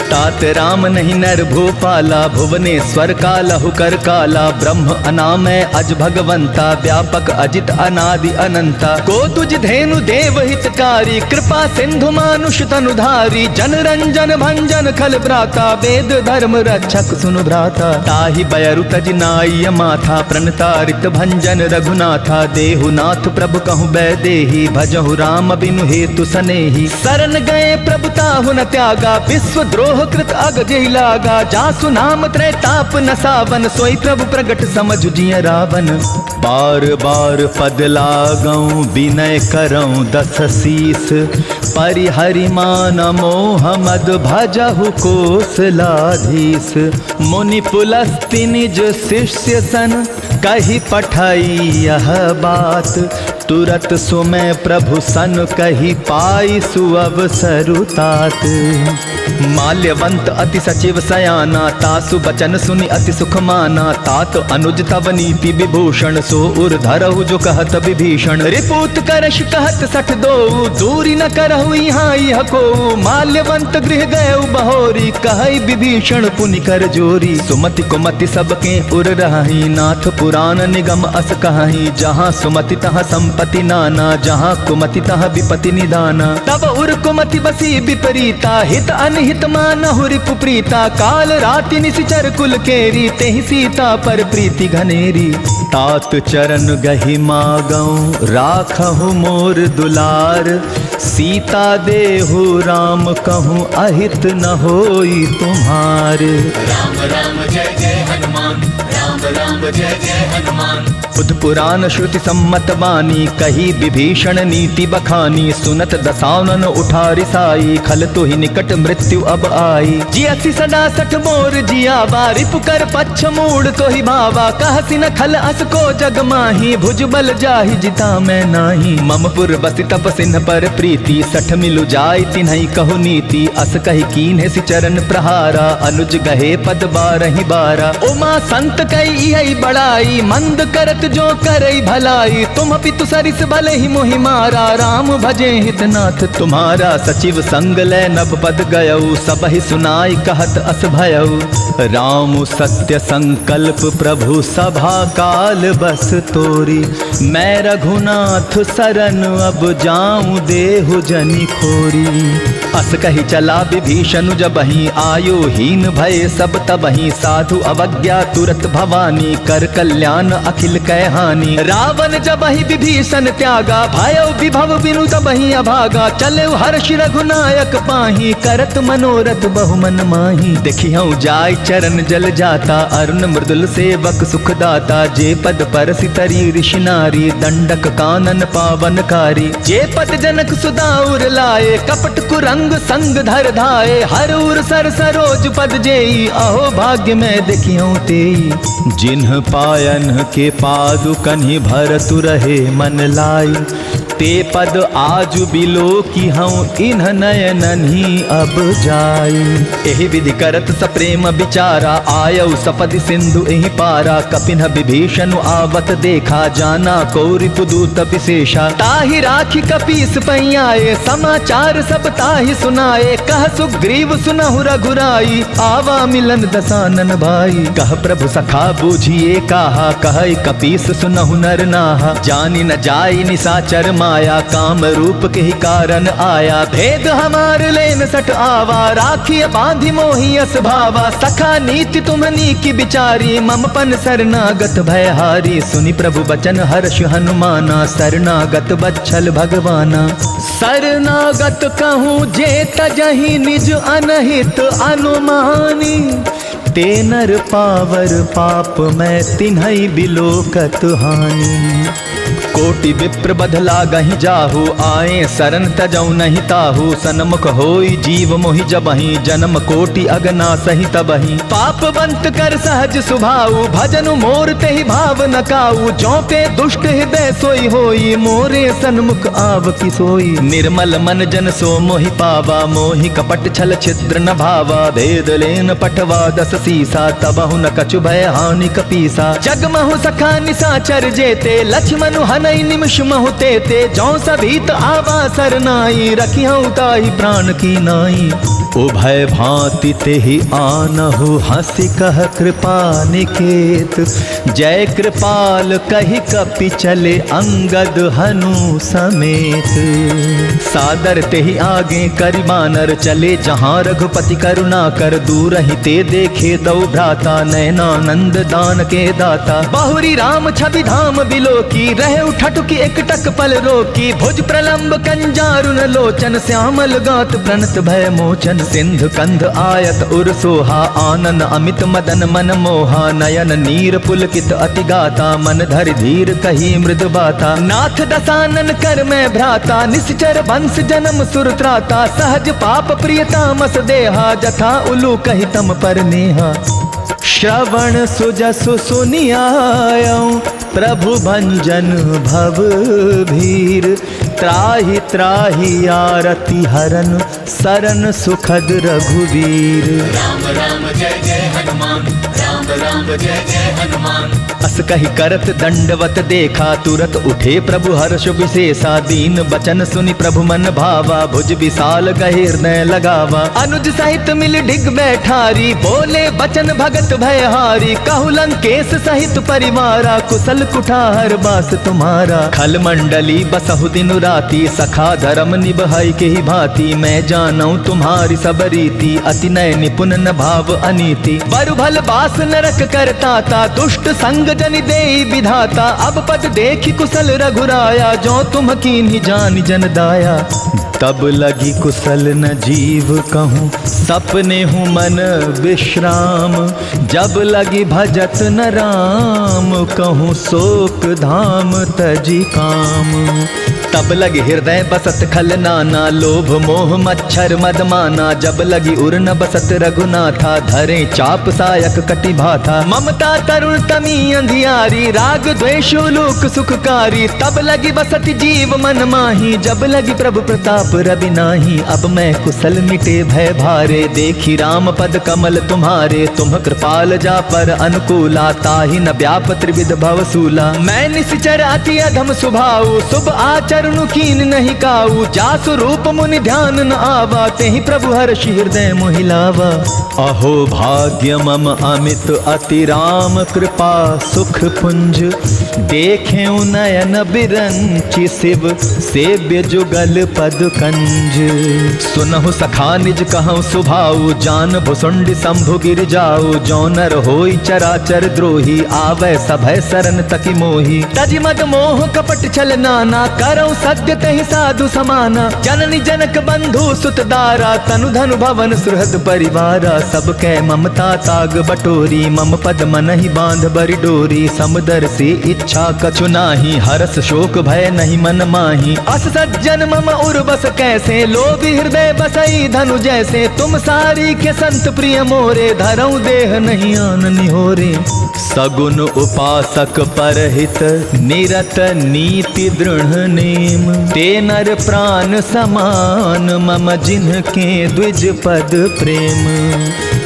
Speaker 1: तात राम नहीं नर भूपाला भुवनेश्वर कालहु कर काला। ब्रह्म अनामय अज भगवंता व्यापक अजित अनादि अनंता। को तुझ धेनु देव हितकारी कृपा सिंधु मानुष तनुधारी। जन रंजन भंजन खल भ्राता वेद धर्म रक्षक सुनु भ्राता। ताहि बयरु तज नाय माथा प्रणतारित भंजन रघुनाथा। देहु नाथ प्रभु कहु बै देहि भजहु राम बिनु हेतु सनेहि। शरण गए प्रभु ताहु न त्यागा विश्व द्रोह कृत अग जेहि लागा। जासु नाम त्रय ताप न सावन सोई प्रभु प्रगट समझ जिय रावण। बार बार पद लागऊं विनय करऊं दस शीस। परिहरि मान मोह मद भजहु कोसलाधीस। मुनि पुलस्ति निज शिष्य सन कही पठाई यह बात। तुरत सुमय प्रभु सन कही पाई सुअवसरुतात। माल्यवंत अति सचिव सयाना तासु बचन सुनि अति सुख माना। तात अनुज तव नीति विभूषण सो उर धरहु जो कहत विभीषण। रिपुत करश कहत सठ दो दूरी न करहु यहाँ यह को। माल्यवंत गृह गए बहोरी कहई विभीषण पुनि कर जोरी। सुमति कुमति सबके उर रही नाथ पुराण निगम अस कहाही। जहाँ सुमति तहाँ संपत्ति नाना जहाँ कुमति तहाँ विपति निदाना। तब उर कुमति बसी विपरीता हित अनहित मानहु रिपु प्रीता। काल राति निशिचर कुल केरी तेहि सीता पर प्रीति घनेरी। तात चरण गहि मागऊं राखहु मोर दुलार। सीता देहु राम कहूँ अहित न होई तुम्हार।
Speaker 2: राम राम जय जय हनुमान राम राम जय जय हनुमान।
Speaker 1: बुध पुराण श्रुति सम्मत बानी कही विभीषण नीति बखानी। सुनत दसानन उठारी साई खल तो ही निकट मृत्यु अब आई। जियसि सदा सठ मोर जियावा रिपु कर पच्छ मूड तो ही भावा। कहसि न खल अस को जग माही भुज बल जाहि जिता मैं नाही। मम पुर बसि तप सिन्ह पर प्रीति सठ मिलु जाय तिन्हई कहु नीति। अस कही कीन्हे सि चरण प्रहारा अनुज गहे पद बारहि बारा। उमा संत कई यही बड़ाई मंद करत जो करई भलाई। तुम पितु सरिस भले ही मोहि मारा राम भजे हितनाथ तुम्हारा। सचिव संग लय नभ पद गयऊ सबहि सुनाई कहत अस भयऊ। राम सत्य संकल्प प्रभु सभा काल बस तोरी। मैं रघुनाथ शरण अब जाऊं देहु जनि खोरी। अस कही चला विभीषण जबहि आयो हीन भय सब तबहि। साधु अवज्ञा तुरत भवानी कर कल्याण अखिल कै हानि। रावण जबहि विभीषण त्यागा भयो विभव बिनु तबहि अभागा। चले हर्षि रघुनायक पाही करत मनोरथ बहुमन माही। देखिहु जाय चरण जल जाता अरुण मृदुल सेवक सुखदाता। जे पद पर सितरी ऋषि नारी दंडक कानन पावनकारी। जे पद जनक सुदाउर लाए कपट कुरंग अंग संग धर धाये, हर उर सर सरोज पद जेई, अहो भाग्य में देखियो तेई। जिन्ह पायन के पादु कन्हि भरतु रहे मन लाई, ते पद आजु बिलो की हूँ इन्ह नयनन ही अब जाई। एहि विधि करत सप्रेम विचारा, आयउ सपदि सिंधु एहि पारा। कपिन विभीषण आवत देखा, जाना कौरि पुदूत विशेषा। ताहि राखी कपीस पहियाए, समाचार सब ताहि सुनाए। कह सुग्रीव सुनहु रघुराई, आवा मिलन दसानन भाई। कह प्रभु सखा बूझिए काहा, कह कपीस सुनहु नर नाहा। जानि न जाई निसाचर माया, काम रूप के ही कारण आया। भेद हमार लेन सट आवा, राखिय बांधि मोहि अस भावा। सखा नीति तुम्हनी की बिचारी, ममपन शरणागत भयहारी। सुनि प्रभु बचन हर्ष हनुमाना, शरणागत बच्छल भगवाना। शरणागत कहूँ जे तजहि निज अनहित अनुमानी, ते नर पावर पाप मैं तिन्हई बिलोकत हानि। कोटि विप्र बधला गहि जाहु, आए शरण तजौ नहीं ताहु। सनमुख होई जीव मोहि जबहि, जन्म कोटि अगना सही तबहि। पाप बंत कर सहज सुभाऊ, भजनु मोर तेहि भाव न काऊ। जो पे दुष्ट हृदय सोई होई, मोरे सन्मुख आव की सोई। निर्मल मन जन सो मोहि पावा, मोहि कपट छल छिद्र न भावा। भेद लेन पठवा दस सीसा, तबहु न कछु भय हानि कपीसा। जगमहु सखा निसाचर जेते, लक्ष्मणु हनई निमिष महु तेते। जौ सभीत आवा सरनाई, रखिहु ताहि प्राण की नाई। उभय भांति तेहि आनहु, हंसी कह कृपा निकेत। जय कृपाल कहि कपि चले, अंगद हनु समेत। सादर तेहि आगे करि बानर, चले जहाँ रघुपति करुणा कर। दूर ही ते देखे दौ भ्राता, नयनानंद दान के दाता। बहुरी राम छवि धाम बिलोकी, रहे उठटुकी एकटक पल रोकी। भुज प्रलंब कंजारुन लोचन, श्यामल गात प्रणत भय मोचन। सिंधु कंध आयत उर सोहा, आनन अमित मदन मन मोहा। नयन नीर पुलकित अति गाता, मन धरि धीर कही मृद बाता। नाथ दसानन कर मैं भ्राता, निश्चर वंश जन्म सुर त्राता। सहज पाप प्रियतामस देहा, जथा उलू कहि तम पर नेहा। श्रवण सुजसु सुनियायऊं, प्रभु भंजन भव भीर। त्राहि त्राहि आरति हरन, सरन सुखद रघुवीर।
Speaker 2: राम राम जय जय हनुमान, राम राम जय जय हनुमान।
Speaker 1: अस कहि करत दंडवत देखा, तुरत उठे प्रभु हर्ष विशेषा। दीन बचन सुनि प्रभु मन भावा, भुज विशाल गहि हृदय लगावा। अनुज सहित मिल डिग बैठारी, बोले बचन भगत भयहारी। कहु लंकेश सहित परिवारा, कुशल कुठार बास तुम्हारा। खल मंडली बसहु दिन राती, सखा धर्म निभई के ही भांति। मैं जानऊ तुम्हारी सब रीति, अति नय निपुण न भाव अनीति। बरु भल बास नरक करताता, दुष्ट संग जनि देई विधाता। अब पद देखि कुशल रघुराया, जो तुम कीन्ही जानि जन दाया। तब लगी कुशल न जीव कहूँ, सपने हूँ मन विश्राम। जब लगी भजत न राम, कहूँ शोक धाम तजी काम। तब लगी हृदय बसत खल नाना, लोभ मोह मच्छर मद माना। जब लगी उर न बसत रघुनाथा, धरे चाप सायक कटि भाथा। ममता तरुण तमी अंधियारी, राग द्वेष लोक सुखकारी। तब लगी बसत जीव मन माही, जब लगी प्रभु प्रताप रवि नाही। अब मैं कुशल मिटे भय भारे, देखी राम पद कमल तुम्हारे। तुम कृपाल जा पर अनुकूला, ताहि न व्याप त्रिविध भवसूला। मैं निश्चर अति अधम स्वभाव, शुभ आचरण कीन नहीं काऊ। जासु रूप मुनि ध्यान न आवा, तेहि प्रभु हर्षि हृदय मोहिलावा। अहो भाग्य मम अमित अति राम कृपा सुख पुंज। देखे नयन बिरंचि शिव, सेव्य जुगल पद कंज। सुनहु सखा निज कहूँ सुभाऊ, जान भुसुंड शंभु गिर जाऊ। जो नर होई चराचर द्रोही, आवे सभय सरन तकी मोही। तज मद मोह कपट छल नाना, करौ सत्य तहि साधु समाना। जननी जनक बंधु सुत दारा, तनु धनु भवन सुहृद परिवारा। सब कै ममता ताग बटोरी, मम पद मन ही बांध बरि डोरी। समदर से इच्छा कछु नाही, हरस शोक भय नहीं मन माही। अस सज्जन मम उर्बस कैसे, लोभी हृदय बसई धनु जैसे। तुम सारी के संत प्रिय मोरे, धरऊ देह नहीं आन निहोरे। सगुन उपासक परहित, निरत नीति दृढ़ नेम। ते नर प्राण समान, मम जिनके द्विज पद प्रेम।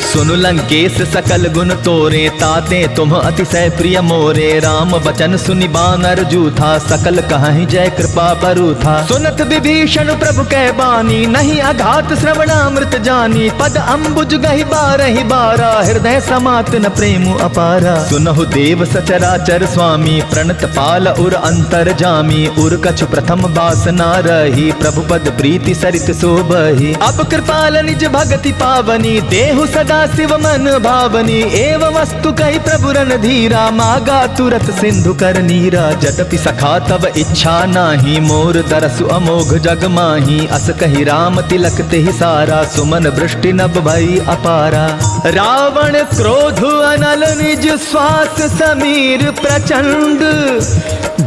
Speaker 1: सुनु लंकेश सकल गुण तोरे, ताते तुम अतिशय प्रिय मोरे। राम बचन सुनि बानर जूथा, सकल कहाहि जय कृपा बरु था। सुनत विभीषण प्रभु कै बानी, नहीं अघात श्रवणामृत जानी। पद अम्बुज गहि बारहि बारा, हृदय समात न प्रेम अपारा। सुनहु देव सचराचर स्वामी, प्रणत पाल उर अंतर जामी। उर कछु प्रथम बासना रही, प्रभु पद प्रीति सरित शोभहि। अब कृपाल निज भगति पावनी, देहु सदा शिव मन भावनी। एव वस्तु कही प्रभु रन धीरा, मागा तुरत सिंधु कर नीरा। जटपि सखा तब इच्छा नाही, मोर दरसु अमोघ जग माही। अस कही राम तिलक तेहि सारा, सुमन वृष्टि नभ भई अपारा। रावण क्रोध अनल निज श्वास समीर प्रचंड।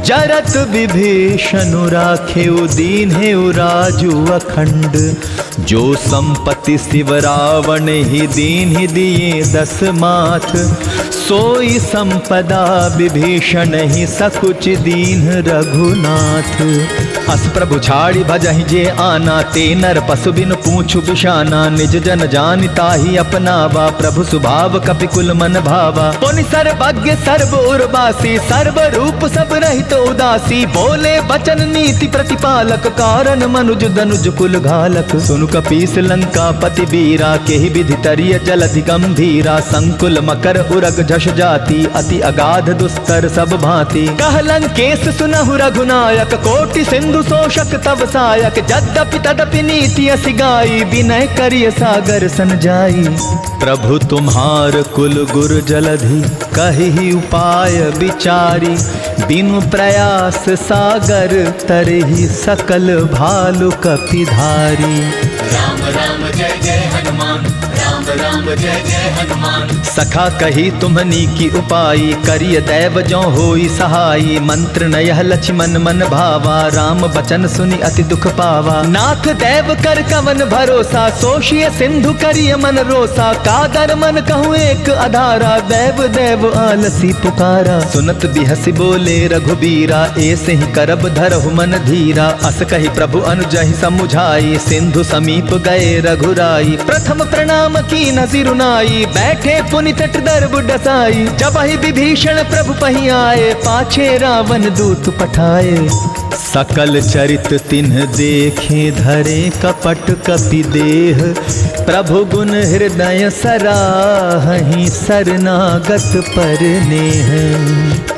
Speaker 1: जरत विभीषण राखेउ दीन्हेउ राजु अखंड। जो संपत्ति शिव रावण ही दीन्हि दिए दस माथ, सोई संपदा विभीषण ही सकुच दीन रघुनाथ। अस प्रभु छाड़ी भजहि जे आना, ते नर पशु बिनु पूछू बिशाना। निज जन जानिता ही अपनावा, प्रभु स्वभाव कपिकुल मन भावा। पुनि सर्वज्ञ सर्व उर्वासी, सर्व रूप सब रहित उदासी। बोले बचन नीति प्रतिपालक, कारण मनुज दनुज कुल घालक। सुनु कपीस लंका पति बीरा, केहि विधि तरिय जलधि गंभीरा। संकुल मकर उरग झष जाति, अति अगाध दुस्तर सब भांति। कह लंकेश सुनहु रघुनायक, कोटि सिंधु शोषक तव सायक। यद्यपि तदपि नीति असि गाई, विनय करिय सागर सन जाई। प्रभु तुम्हार कुल गुर जलधि, कहि उपाय विचारी। बिनु प्रयास सागर तरहि, सकल भालु कपिधारी।
Speaker 2: राम राम जय जय हनुमान, राम राम जय जय हनुमान।
Speaker 1: सखा कही तुम्हनी की उपाई, करिय दैव जो होई सहाई। मंत्र न यह लक्ष्मण मन भावा, राम बचन सुनि अति दुख पावा। नाथ दैव कर कवन भरोसा, सोषिय सिंधु करिय मन रोसा। कादर मन कहूँ एक आधारा, दैव दैव आलसी पुकारा। सुनत बिहसि बोले रघुबीरा, ऐसे ही करब धरहु मन धीरा। अस कही प्रभु अनुजहि समुझाई, सिंधु समीप गए रघुराई। प्रथम प्रणाम की नसिरुनाई, बैठे पुनि तट दर्ब डसाई। जब ही विभीषण प्रभु पही आए, पाछे रावण दूत पठाए। सकल चरित तिन्ह देखे, धरे कपट कपि देह। प्रभु गुण हृदय सराहि, शरणागत पर नेह।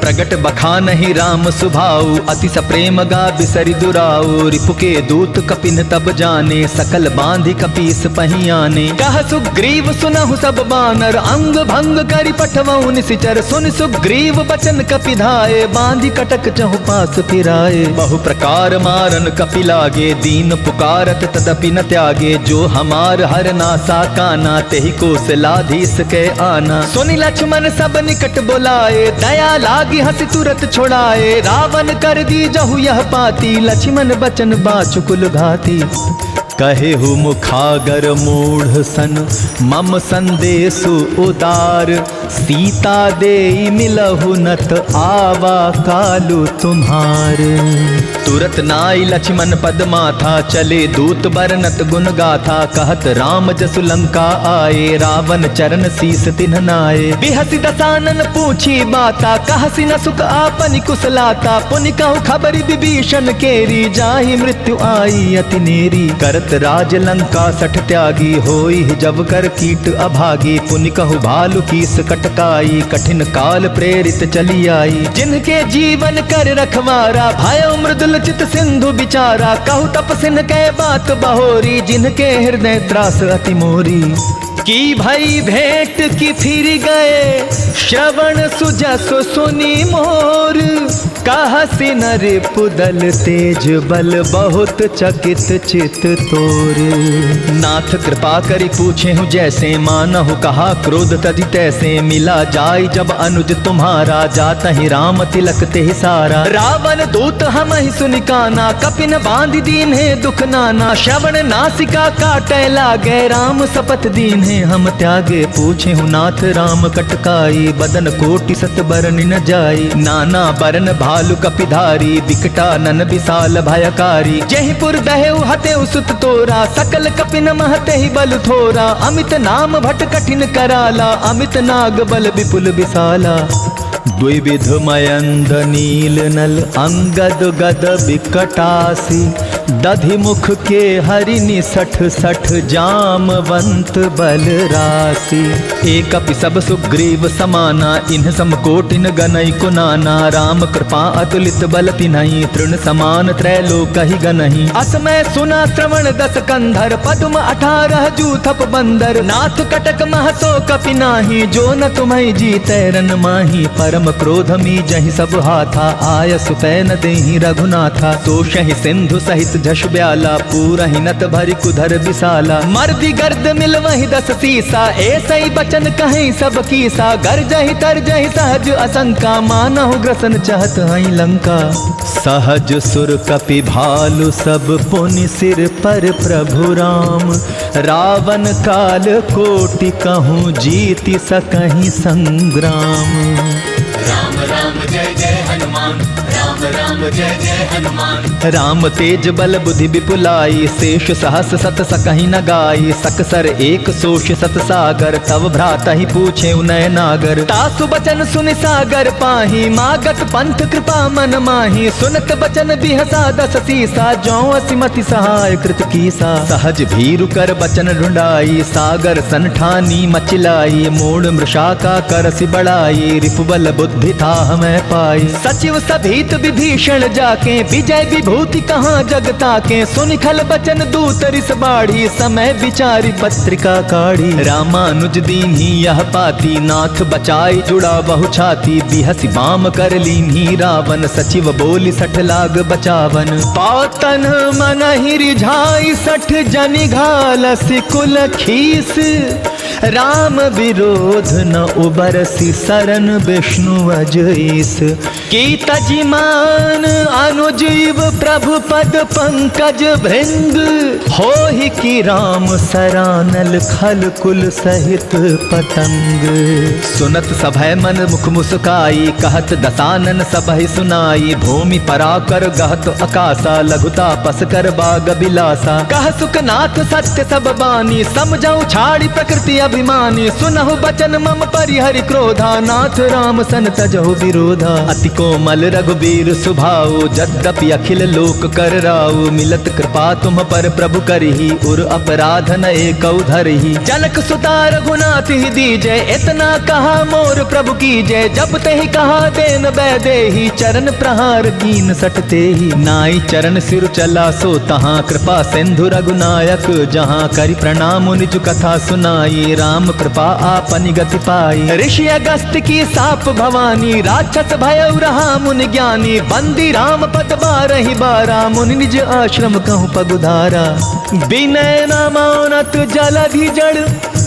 Speaker 1: प्रगट बखानहि राम सुभाऊ, अति सप्रेम गा बिसरि दुराऊ। रिपु के दूत कपिन तब जाने, सकल बांधि कपीस पही आने। कह सुग्रीव सुनहु सब बानर, अंग भंग करि पठवहु निसिचर। सुन सुग्रीव बचन कपिधाए, बांधि कटक चहु पास फिराए। बहु प्रकार मारन कपि लागे, दीन पुकारत तदपि न त्यागे। जो हमार हर नासा काना, तेहि कौशलाधीश के आना। सुनि लक्ष्मण सब निकट बुलाए, दया लागी हंसी तुरत छोड़ाए। रावण कर दी जहु यह पाती, लक्ष्मण बचन बाचुकुल घाती। कहे हु मुखागर मूढ़ सन, मम संदेशु उदार। सीता देई मिलहु नत, आवा कालु तुम्हार। तुरत नाई लक्ष्मण पद माथा, चले दूत बरनत गुण गाथा। कहत राम जसु लंका आए, रावण चरण शीस तिन्ह नाए। बिहसि दसानन पूछी बाता, कहसि न सुख आपनि कुशलाता। पुनि कहु खबरि विभीषण केरी, जाहि मृत्यु आई अति नेरी। करत राज लंका सठ त्यागी, होई जब कर कीट अभागी। पुनि कहु भालु कीस कटकाई, कठिन काल प्रेरित चली आई। जिनके जीवन कर रखवारा, भयो मृदुल चित सिंधु बिचारा। कहु तपसिन कै बात बहोरी, जिनके हृदय त्रास अति मोरी। की भई भेंट की फिर गए, श्रवण सुजस सुनी मोर। कहसि नर पुदल तेज बल, बहुत चकित चित तोर। नाथ कृपा करी पूछे हूँ जैसे, मानहु कहा क्रोध तदि तैसे। मिला जाय जब अनुज तुम्हारा, जाता ही राम तिलक तेहि सारा। रावण दूत हम ही सुनिकाना, कपिन बांध दीन है दुख नाना। श्रवण नासिका काटे लागे, राम सपथ दीन है हम त्यागे। पूछे हूँ नाथ राम कटकाई, बदन कोटि सत बरन न जाई। नाना बरन भालु कपिधारी, विकटानन विशाल भयकारी। जयपुर दहेउ हतेउ सुत तोरा, सकल कपिन महते ही बल थोरा। अमित नाम भट कठिन कराला, अमित नाग बल विपुल विशाला। द्विविध मयंद नील नल, अंगद गद विकटासी। दधि मुख के हरिनि सठ सठ, जामवंत बल राशि। एक अपि सब सुग्रीव समाना, इन्ह समकोटिन गनई कुनाना। राम कृपा अतुलित बल तिन्हई, तृण समान त्रैलोक ही गनहि। असमय सुना श्रवण दस कंधर, पद्म 18 जूथप बंदर। नाथ कटक महसो कपि नाही, जो न तुम्हें जीतै रन माही। परम क्रोध मी जहि सब हाथा, आय सुपै न देहि रघुनाथा। तोषहि सिंधु सहित झष ब्याला, पूरहि नत भरि कुधर विशाला। मर्दि गर्द मिल वही 10 सीसा, ऐसई बचन कहीं सब कीसा। गर्जहि तरजहि सहज असंका, मानहु ग्रसन चहत हई लंका। सहज सुर कपि भालु सब, पुनि सिर पर प्रभु राम। रावण काल कोटि कहूँ, जीति सकहि संग्राम।
Speaker 2: राम राम जय जय हनुमान, राम राम जय जय हनुमान।
Speaker 1: राम तेज बल बुद्धि विपुलाई, शेष सहस सत सकहि न गाई। सकसर एक सोष सत सागर, तव भ्राता ही पूछे उनय नागर। तासु बचन सुनि सागर पाही, मागत पंथ कृपा मन माही। सुनत बचन बिहसा 10 सीसा, जौ असिमति सहाय कृत कीसा। सहज भीरु कर बचन ढूंढाई, सागर सन ठानी मचिलाई। मूढ़ मृषा का करसि बढ़ाई, रिपुबल बुद्धि था हमें पाई। सचिव सभीत विभीषण जाके, विजय विभूति कहाँ जगता के। सुनि खल बचन दूत रिस बाढ़ी, समय विचारी पत्रिका काढ़ी। रामानुज दीन्ही यह पाती, नाथ बचाई जुड़ा बहु छाती। बिहसि बाम कर लीन्ही रावण, सचिव बोली 60 लाग बचावन। पातन मन ही रिझाई 60 जनि घालसि कुल खीस। राम विरोध न उबरसि, शरण विष्णु अजईस। की तजिमान अनुजीव प्रभु पद पंकज भृंग। होहि की राम सरानल, खल कुल सहित पतंग। सुनत सभय मन मुख मुस्काई, कहत दसानन सबहि सुनाई। भूमि पराकर गहत अकासा, लघुता पस कर बाग बिलासा। कह सुखनाथ सत्य सब बानी, समझऊ छाड़ी प्रकृति अभिमानी। सुनहु बचन मम परिहरि क्रोधा, नाथ राम सन तजहु विरोधा। अति कोमल रघुबीर सुभाऊ, यद्यपि अखिल लोक कर राऊ। मिलत कृपा तुम पर प्रभु करही, उर अपराध न एकौ धरही। जनक सुता रघुनाथ ही दीजय, इतना कहा मोर प्रभु कीजय। जब ते ही कहा देन बैदेही, चरण प्रहार कीन सटते ही। नाई चरण सिर चला सो तहाँ, कृपा सिंधु रघुनायक जहाँ। करि प्रणाम निज कथा सुनाई, राम कृपा आपनि गति पाई। ऋषि अगस्त की साप भवानी, राक्षस भयउ रहा मुनि ज्ञानी। बंदी राम पद 12 बारा, मुनि निज आश्रम कहूँ पगुधारा। विनय न मानत जलधि जड़,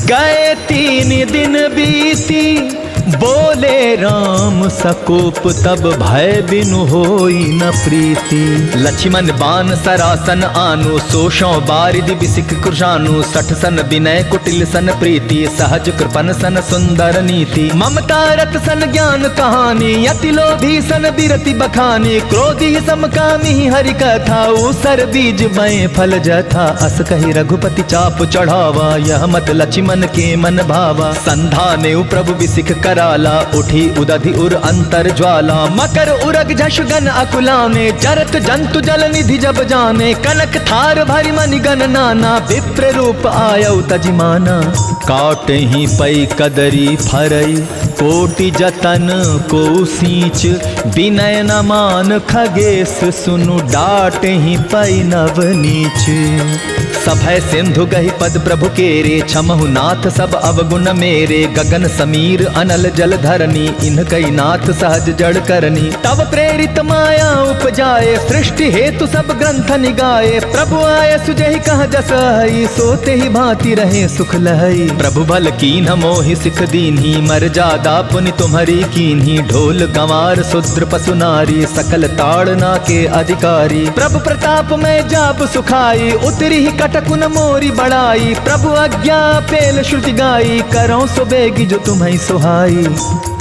Speaker 1: गए 3 दिन बीती। बोले राम सकोप, तब भय बिनु होई न प्रीति। लक्ष्मण बान सरासन आनु, सोषों बारिधि बिसिक कृशानु। 60 सन विनय कुटिल सन प्रीति, सहज कृपन सन सुंदर नीति। ममता रत सन ज्ञान कहानी, यति लोभी सन बिरति बखानी। क्रोधी समकामी हरि कथा, ऊसर बीज बए फल जथा। अस कहि रघुपति चाप चढ़ावा, यह मत लक्ष्मण के मन भावा। संधाने प्रभु बिसिक कराला, उठी उदधि उर अंतर ज्वाला। मकर उरग झष गन अकुलाने, जरत जंतु जल निधि जब जाने। कनक थार भरि मनि गन नाना, विप्र रूप आयौ तजिमाना। काटे ही पै कदरी फरई, कोटि जतन को सींच। विनय न मान खगेश, सुनु डाट ही पै नव नीच। सभय सिंधु गहि पद प्रभु केरे, छमहु नाथ सब अवगुण मेरे। गगन समीर अनल जल धरनी, इन कई नाथ सहज जड़ करनी। तब प्रेरित माया उपजाए, सृष्टि हेतु सब ग्रंथ निगाए। प्रभु आय सुजहि कह जस हई, सोते ही भांति रहे सुख लहई। प्रभु बल कीन्ह मोहि सिख दीन्ही, मर्यादा पुनि तुम्हारी कीन्ही। ढोल गंवार शूद्र पशु नारी, सकल ताड़ना के अधिकारी। प्रभु प्रताप में जाप सुखाई, उतरी ही कटकुन मोरी बढ़ाई। प्रभु आज्ञा पेल श्रुति गाई, करौं सो बेगी जो तुम्हें सुहाई।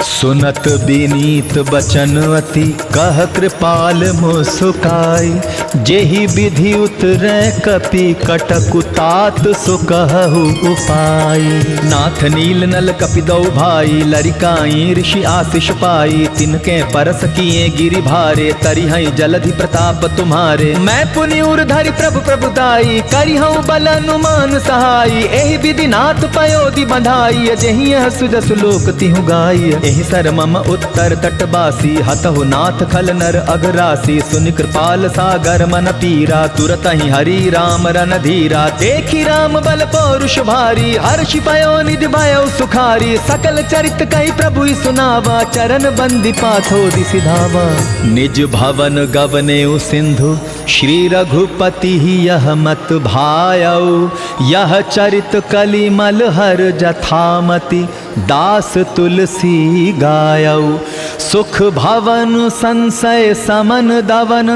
Speaker 1: सुनत विनीत बचन अति, कह कृपाल मुस्काई। जेहि विधि उतरै कपि, कटकु तात सो कहु उपाय। नाथ नील नल कपि दौ भाई, लरिकाई ऋषि आशीष पाई। तिनके परस किए गिरि भारे, तरिहै जलधि प्रताप तुम्हारे। मैं पुनि उर धरि प्रभु प्रभुताई, करिहउँ बल अनुमान सहाई। एहि विधि नाथ पयोधि बंधाई, जेहि यह सुजसु लोक तिहु गाई। एहि सर मम उत्तर तटवासी, हतहु नाथ खल नर अघरासी। सुनि कृपाल सागर मन पीरा, तुरत ही हरि राम रन धीरा। देखी राम बल पौरुष भारी, हर्षि पयो निधि भयो सुखारी। सकल चरित कहि प्रभु सुनावा, चरण बंदी पाथोदि सिधावा। निज भवन गवने सिंधु, श्री रघुपति यह मत भायऊ। यह चरित कलिमल हर जथामति, दास तुलसी गायऊ। सुख भवन संशय समन दवन,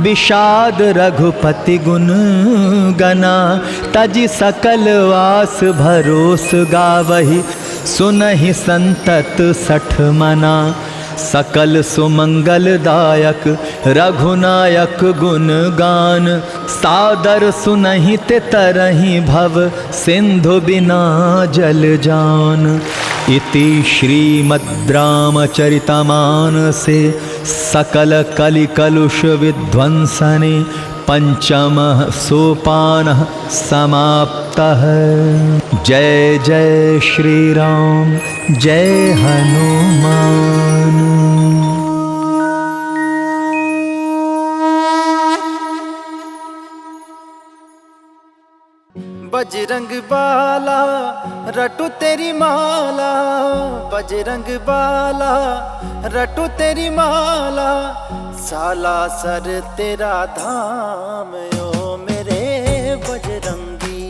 Speaker 1: विषाद रघुपति गुण गना। तजि सकल वास भरोस गावहि, सुनहि संतत सठ मना। सकल सुमंगल दायक रघुनायक गुण गान। सादर सुनहि ते तरहि भव, सिंधु बिना जल जान। इति श्रीमद् रामचरितमानसे, सकल कलि कलुष विध्वंसने। पंचमः सोपानः समाप्तः। जय जय श्री राम, जय हनुमान।
Speaker 3: बजरंग बाला रटू तेरी माला, बजरंग बाला रटू तेरी माला। साला सर तेरा धाम ओ मेरे बजरंगी,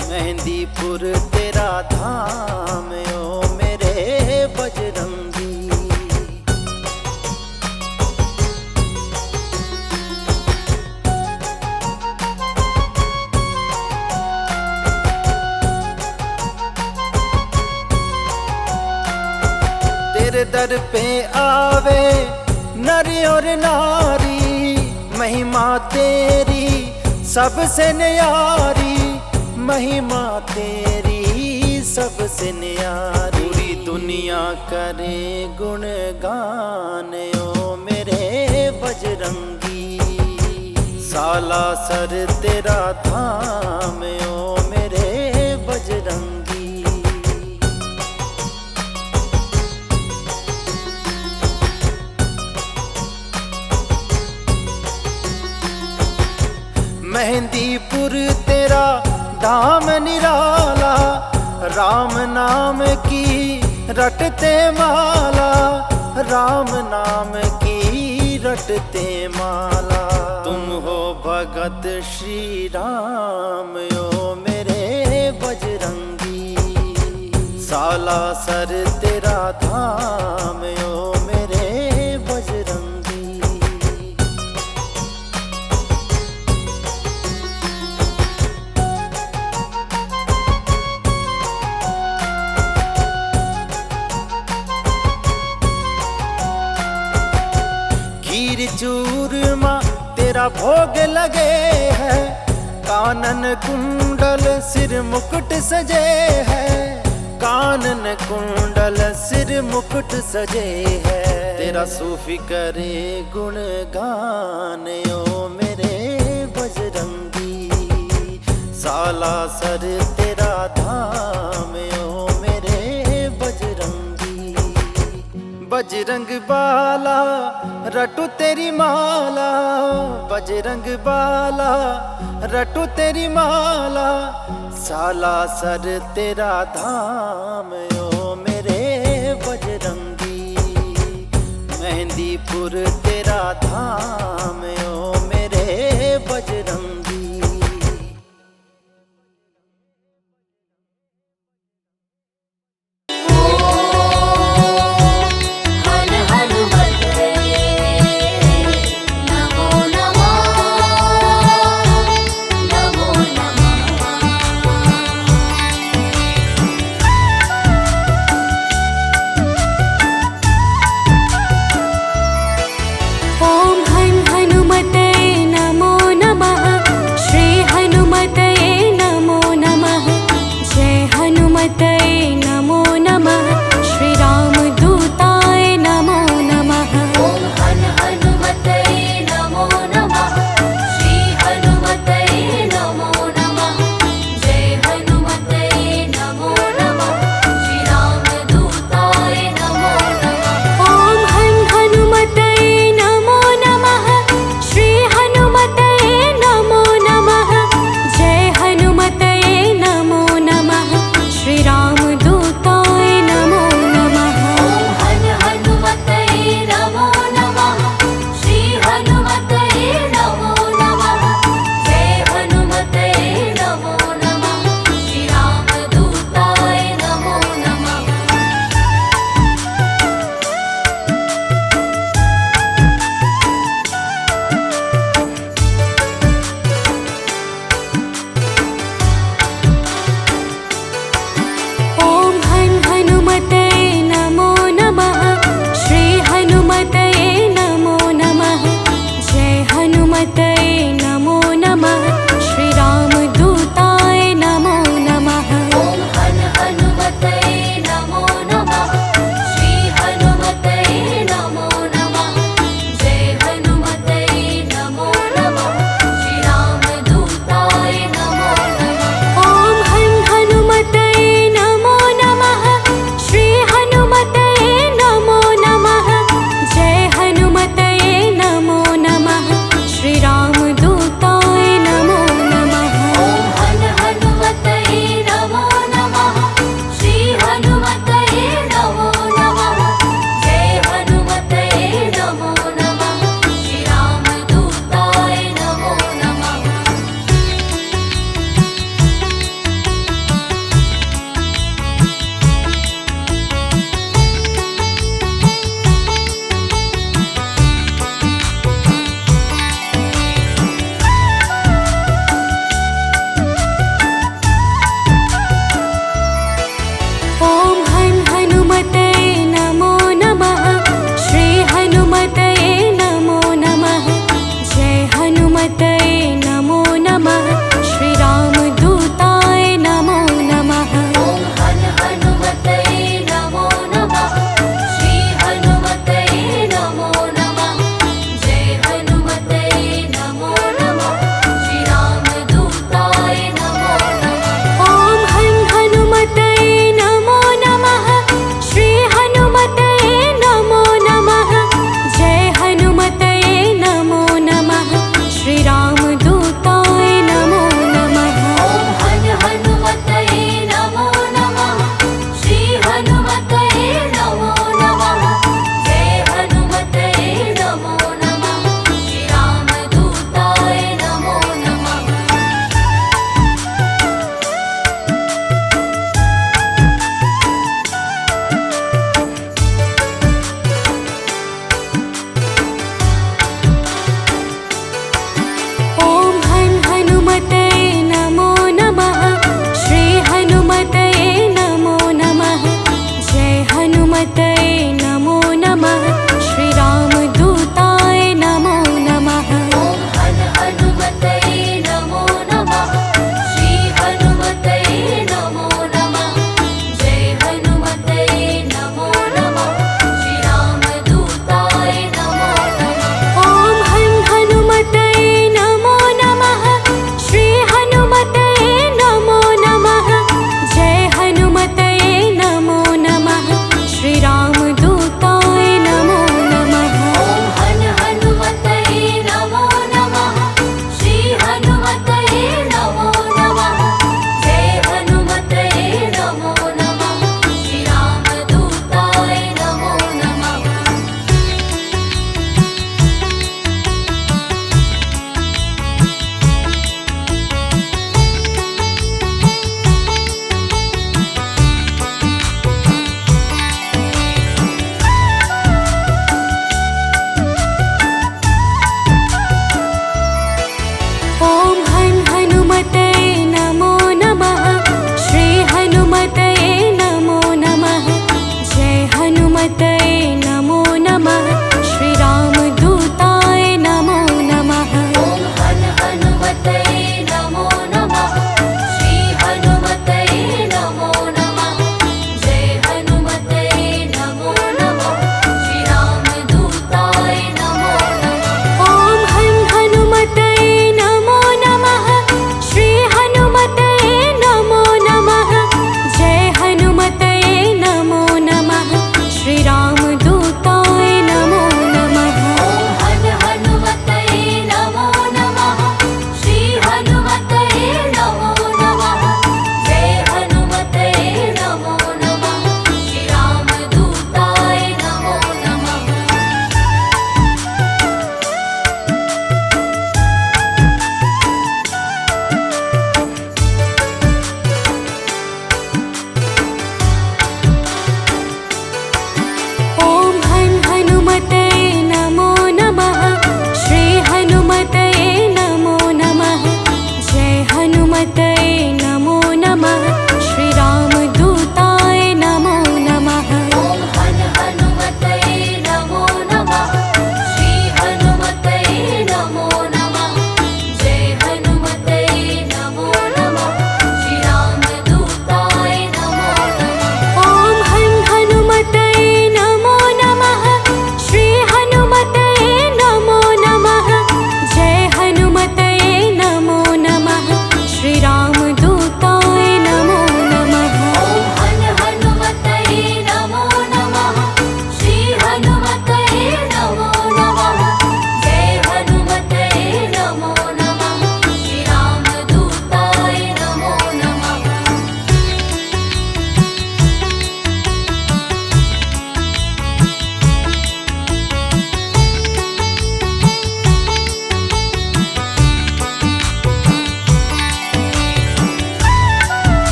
Speaker 3: मेहंदीपुर तेरा धाम ओ मेरे बजरंगी। तेरे दर पे आवे नर और नारी, महिमा तेरी सबसे न्यारी, महिमा तेरी सबसे न्यारी। पूरी दुनिया करे गुणगान ओ मेरे बजरंगी, साला सर तेरा धाम ओ मेरे बजरंगी। मेहंदीपुर तेरा धाम निराला, राम नाम की रटते माला, राम नाम की रटते माला। तुम हो भगत श्री राम ओ मेरे बजरंगी, साला सर तेरा धाम ओ मेरे बजरंगी। चूरमा तेरा भोग लगे है, कानन कुंडल सिर मुकुट सजे है, कानन कुंडल सिर मुकुट सजे है। तेरा सूफी करे गुणगान ओ मेरे बजरंगी, साला सर तेरा धाम ओ मेरे बजरंगी। बजरंग बाला रटू तेरी माला, बजरंग बाला रटू तेरी माला, साला सर तेरा धाम ओ मेरे बजरंगी, मेहंदीपुर तेरा धाम ओ मेरे बजरंगी।
Speaker 4: ओम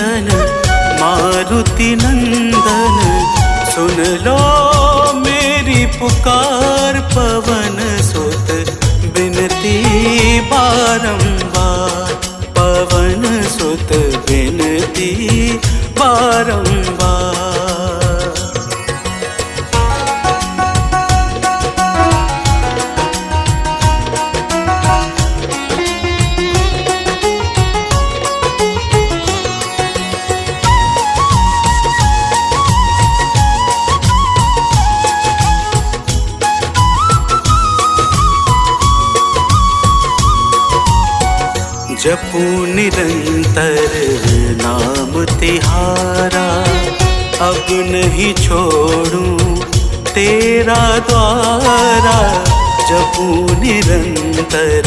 Speaker 3: भंजन मारुति नंदन, सुन लो मेरी पुकार। पवन सुत बिनती बारंबार, पवन सुत बिनती बारंबार। जपू निरंतर नाम तिहारा, अब नहीं छोड़ूं तेरा द्वारा। जपू निरंतर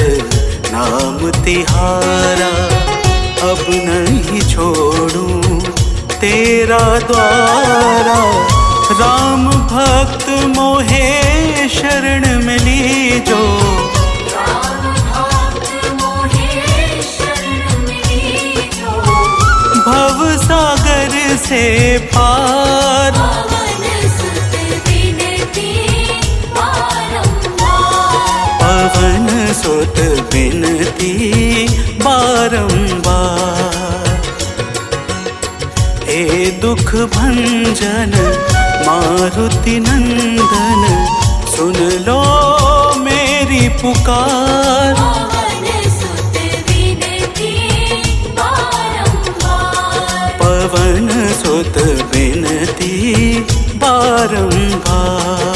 Speaker 3: नाम तिहारा, अब नहीं छोड़ूं तेरा द्वारा। राम भक्त मोहे शरण में लीजो, भव सागर से पार। पवन सुत बिनती बारंबार, पवन सुत बिनती बारंबार। हे दुख भंजन मारुति नंदन, सुन लो मेरी पुकार। पवन सुत बिनती बारंबार।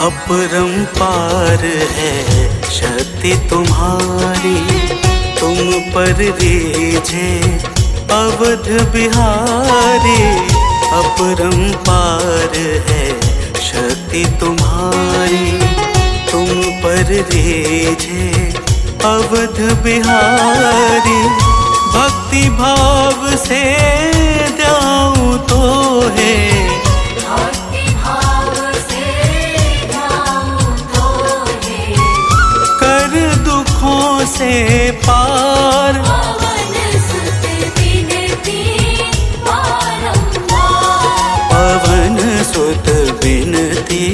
Speaker 3: अपरंपार है शक्ति तुम्हारी, तुम पर रीझे अवध बिहारी। अपरंपार है शक्ति तुम्हारी, तुम पर रीझे अवध बिहारी। भक्ति भाव से द्याऊं तो है, से पार। पवन सुत बिनती बारंबार, पवन सुत बिनती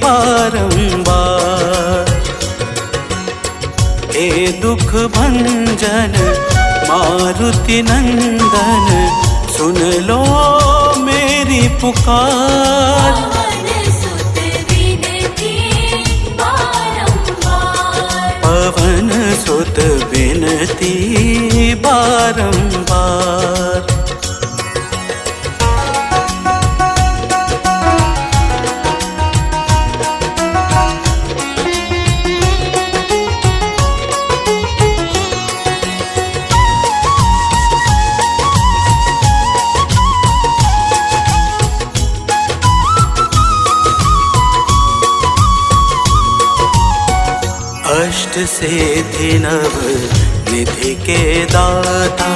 Speaker 3: बारंबार। हे दुख भंजन मारुति नंदन, सुन लो मेरी पुकार। पवन सुत बिनती बारंबार। अष्ट सिद्धि नव निधि के दाता,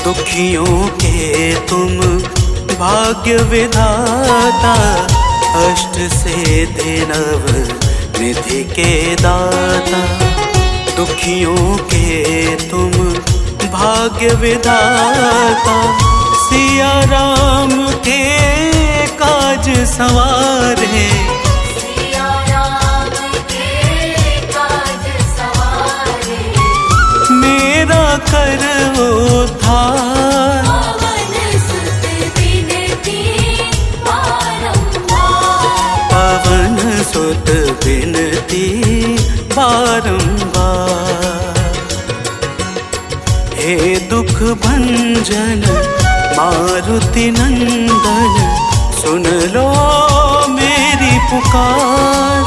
Speaker 3: दुखियों के तुम भाग्य विधाता। अष्ट सिद्धि नव निधि के दाता, दुखियों के तुम भाग्य विधाता। सिया राम के काज संवारे, मेरा कर उद्धार। पवन सुत बिनती बारंबार, पवन सुत बिनती बारंबार। हे दुख भंजन मारुति नंदन, सुन लो मेरी पुकार।